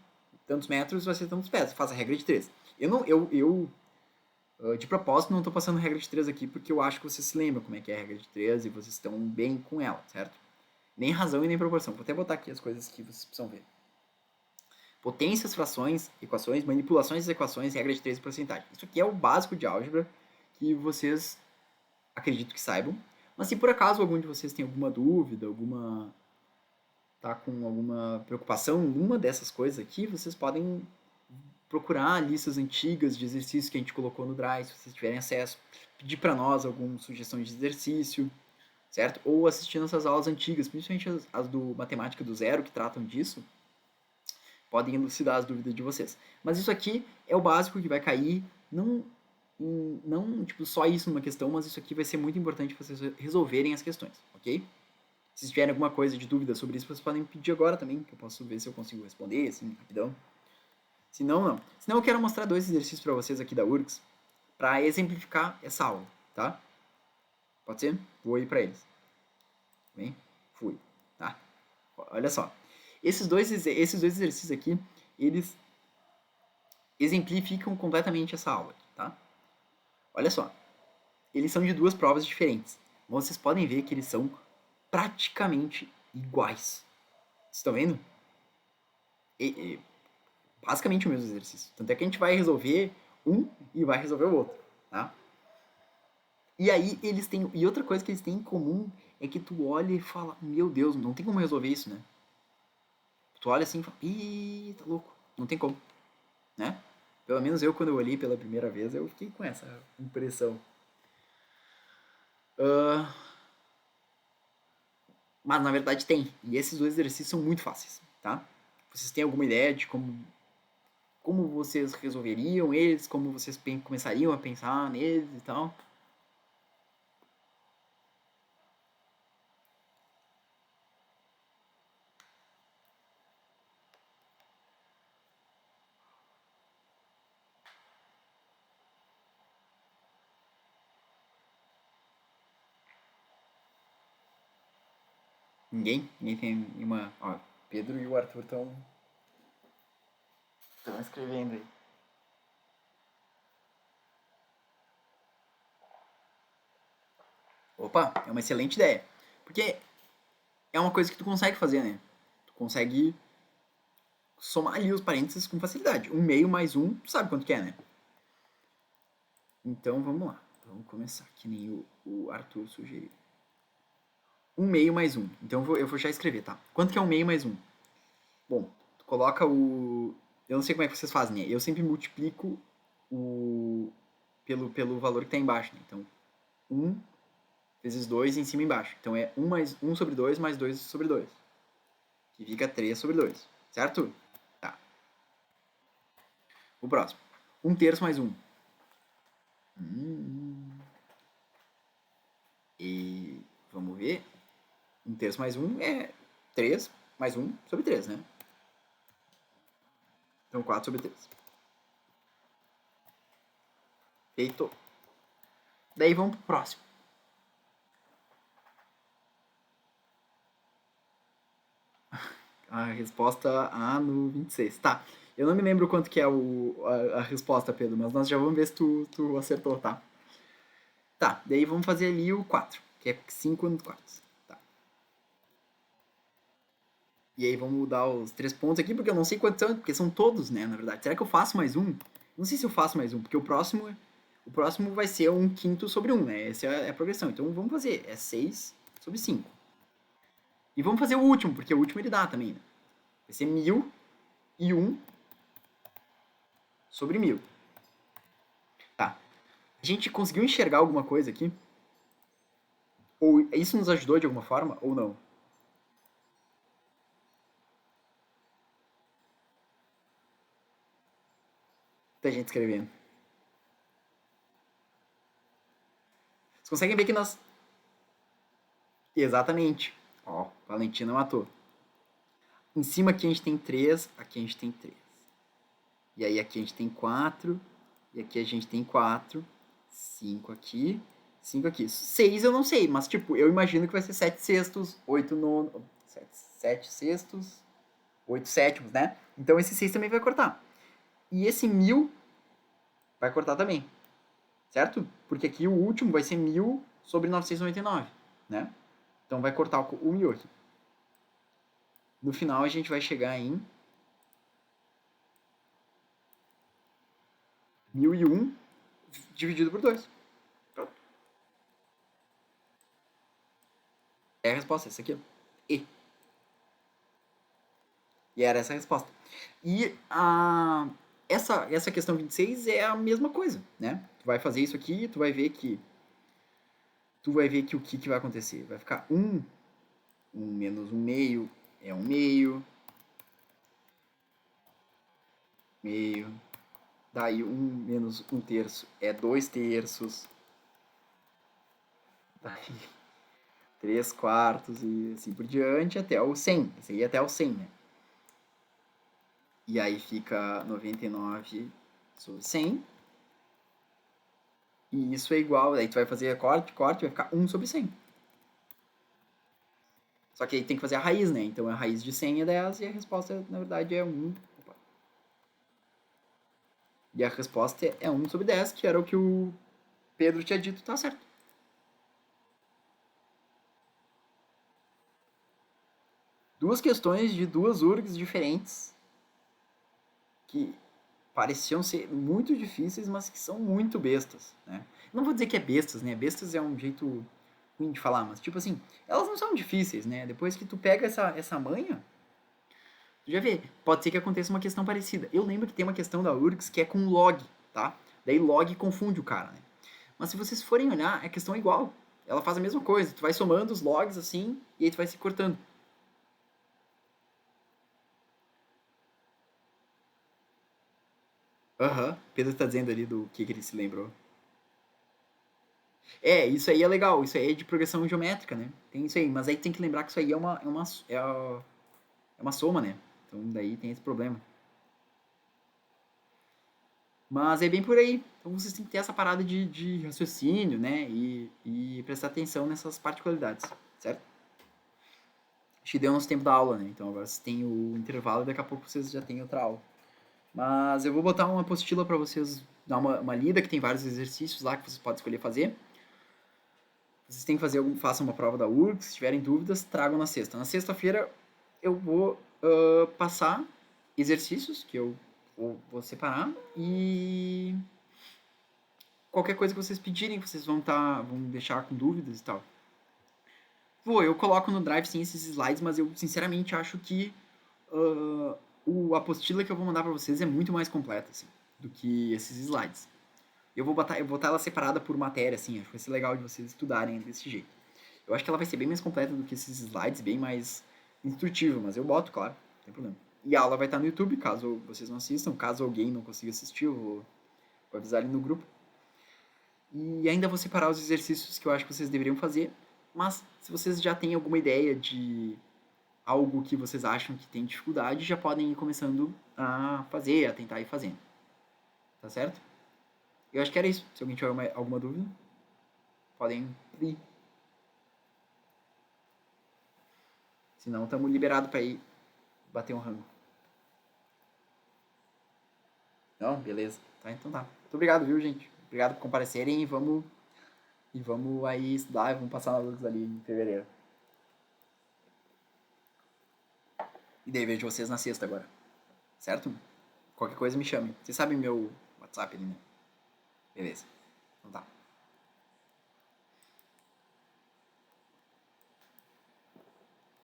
tantos metros vai ser tantos pés. Faz a regra de 3. De propósito, não estou passando regra de 3 aqui, porque eu acho que vocês se lembram como é que é a regra de 3 e vocês estão bem com ela, certo? Nem razão e nem proporção. Vou até botar aqui as coisas que vocês precisam ver. Potências, frações, equações, manipulações das equações, regra de 3 e porcentagem. Isso aqui é o básico de álgebra que vocês acredito que saibam. Mas se por acaso algum de vocês tem alguma dúvida, tá com alguma preocupação em uma dessas coisas aqui, vocês podem procurar listas antigas de exercícios que a gente colocou no Drive, se vocês tiverem acesso, pedir para nós alguma sugestão de exercício, certo? Ou assistir nossas aulas antigas, principalmente as do Matemática do Zero, que tratam disso, podem elucidar as dúvidas de vocês. Mas isso aqui é o básico que vai cair, não tipo, só isso numa questão, mas isso aqui vai ser muito importante para vocês resolverem as questões, ok? Se tiverem alguma coisa de dúvida sobre isso, vocês podem pedir agora também, que eu posso ver se eu consigo responder, assim, rapidão. Se não, não. Senão eu quero mostrar 2 exercícios para vocês aqui da URGS, para exemplificar essa aula, tá? Pode ser? Vou ir para eles. Bem, fui, tá? Olha só. Esses dois exercícios aqui, eles exemplificam completamente essa aula, tá? Olha só. Eles são de 2 provas diferentes. Vocês podem ver que eles são praticamente iguais. Vocês estão vendo? Basicamente o mesmo exercício. Tanto é que a gente vai resolver um e vai resolver o outro, tá? E aí eles têm. E outra coisa que eles têm em comum é que tu olha e fala, meu Deus, não tem como resolver isso, né? Tu olha assim e fala, ih, tá louco. Não tem como, né? Pelo menos eu, quando eu olhei pela primeira vez, eu fiquei com essa impressão. Mas na verdade tem. E esses 2 exercícios são muito fáceis, tá? Vocês têm alguma ideia de como vocês resolveriam eles, como vocês começariam a pensar neles e tal? Ninguém? Ninguém tem nenhuma. Ó, Pedro e o Arthur estão escrevendo aí. Opa, é uma excelente ideia. Porque é uma coisa que tu consegue fazer, né? Tu consegue somar ali os parênteses com facilidade. 1/2 mais 1, tu sabe quanto que é, né? Então vamos lá. Vamos começar, que nem o Arthur sugeriu. 1/2 mais 1. Então eu vou já escrever, tá? Quanto que é 1/2 mais 1? Bom, tu coloca o. Eu não sei como é que vocês fazem, né? Eu sempre multiplico o. Pelo valor que tá embaixo, né? Então, 1 vezes 2 em cima e embaixo. Então é 1 sobre 2 mais 2 sobre 2. Que fica 3 sobre 2. Certo? Tá. O próximo. 1/3 mais 1. E vamos ver. 1/3 mais 1 é 3 mais 1 sobre 3, né? Então 4 sobre 3. Feito. Daí vamos pro próximo. A resposta A no 26. Tá. Eu não me lembro quanto que é a resposta, Pedro, mas nós já vamos ver se tu acertou, tá? Tá, daí vamos fazer ali o 4, que é 5 no 4. Tá. E aí vamos dar os 3 pontos aqui, porque eu não sei quantos são, porque são todos, né, na verdade. Será que eu faço mais um? Não sei se eu faço mais um, porque o próximo vai ser 1/5 sobre 1, né? Essa é a progressão. Então vamos fazer, é 6 sobre 5. E vamos fazer o último, porque o último ele dá também, né? Vai ser 1001 sobre 1000. Tá. A gente conseguiu enxergar alguma coisa aqui? Ou isso nos ajudou de alguma forma ou não? Tem gente escrevendo. Vocês conseguem ver que nós. Exatamente. Ó, Valentina matou. Em cima aqui a gente tem 3, aqui a gente tem 3. E aí aqui a gente tem 4, e aqui a gente tem 4, 5 aqui, 5 aqui. 6 eu não sei, mas tipo, eu imagino que vai ser 7 sextos, 8 nonos, 7 sextos, 8 sétimos, né? Então esse 6 também vai cortar. E esse 1000 vai cortar também, certo? Porque aqui o último vai ser 1000 sobre 999, né? Então vai cortar o 1000 aqui. No final a gente vai chegar em 1001 dividido por 2. Pronto. É a resposta, essa aqui, ó. E. E era essa a resposta. E essa questão 26 é a mesma coisa, né? Tu vai fazer isso aqui, tu vai ver que o que vai acontecer? Vai ficar 1 menos 1 meio é 1 meio, meio. Daí 1 menos 1 terço é 2 terços. Daí 3 quartos e assim por diante até o 100. Esse aí é até o 100, né? E aí fica 99 sobre 100. E isso é igual, aí tu vai fazer corte, corte, vai ficar 1 sobre 100. Só que aí tem que fazer a raiz, né? Então a raiz de 100 é 10 e a resposta, na verdade, é 1. Opa. E a resposta é 1 sobre 10, que era o que o Pedro tinha dito, tá certo. Duas questões de duas URGs diferentes que pareciam ser muito difíceis, mas que são muito bestas, né? Não vou dizer que é bestas, né? Bestas é um jeito ruim de falar, mas tipo assim, elas não são difíceis, né? Depois que tu pega essa manha, tu já vê, pode ser que aconteça uma questão parecida. Eu lembro que tem uma questão da URGS que é com log, tá? Daí log confunde o cara, né? Mas se vocês forem olhar, a questão é igual. Ela faz a mesma coisa. Tu vai somando os logs assim e aí tu vai se cortando. Aham. Uhum. Pedro tá dizendo ali do que ele se lembrou. É, isso aí é legal. Isso aí é de progressão geométrica, né? Tem isso aí. Mas aí tem que lembrar que isso aí é uma soma, né? Então daí tem esse problema. Mas é bem por aí. Então vocês têm que ter essa parada de raciocínio, né? E prestar atenção nessas particularidades, certo? Acho que deu uns tempo da aula, né? Então agora vocês têm o intervalo e daqui a pouco vocês já têm outra aula. Mas eu vou botar uma apostila para vocês dar uma lida, que tem vários exercícios lá que vocês podem escolher fazer. Vocês têm que fazer façam uma prova da URGS, se tiverem dúvidas, tragam na sexta. Na sexta-feira eu vou passar exercícios que eu vou separar e qualquer coisa que vocês pedirem, vocês vão deixar com dúvidas e tal. Eu coloco no Drive sim esses slides, mas eu sinceramente acho que a apostila que eu vou mandar para vocês é muito mais completa assim, do que esses slides. Eu vou botar ela separada por matéria, assim, acho que vai ser legal de vocês estudarem desse jeito. Eu acho que ela vai ser bem mais completa do que esses slides, bem mais instrutiva, mas eu boto, claro, não tem problema. E a aula vai estar no YouTube, caso vocês não assistam, caso alguém não consiga assistir, eu vou avisar ali no grupo. E ainda vou separar os exercícios que eu acho que vocês deveriam fazer, mas se vocês já têm alguma ideia de algo que vocês acham que tem dificuldade, já podem ir começando a fazer, a tentar ir fazendo. Tá certo? Eu acho que era isso. Se alguém tiver alguma dúvida, podem ir. Senão, estamos liberados para ir bater um rango. Não? Beleza. Tá, então tá. Muito obrigado, viu, gente? Obrigado por comparecerem e vamos aí estudar e vamos passar na luz ali em fevereiro. E daí vejo vocês na sexta agora. Certo? Qualquer coisa me chame. Vocês sabem meu WhatsApp ali, né? Beleza. Então tá.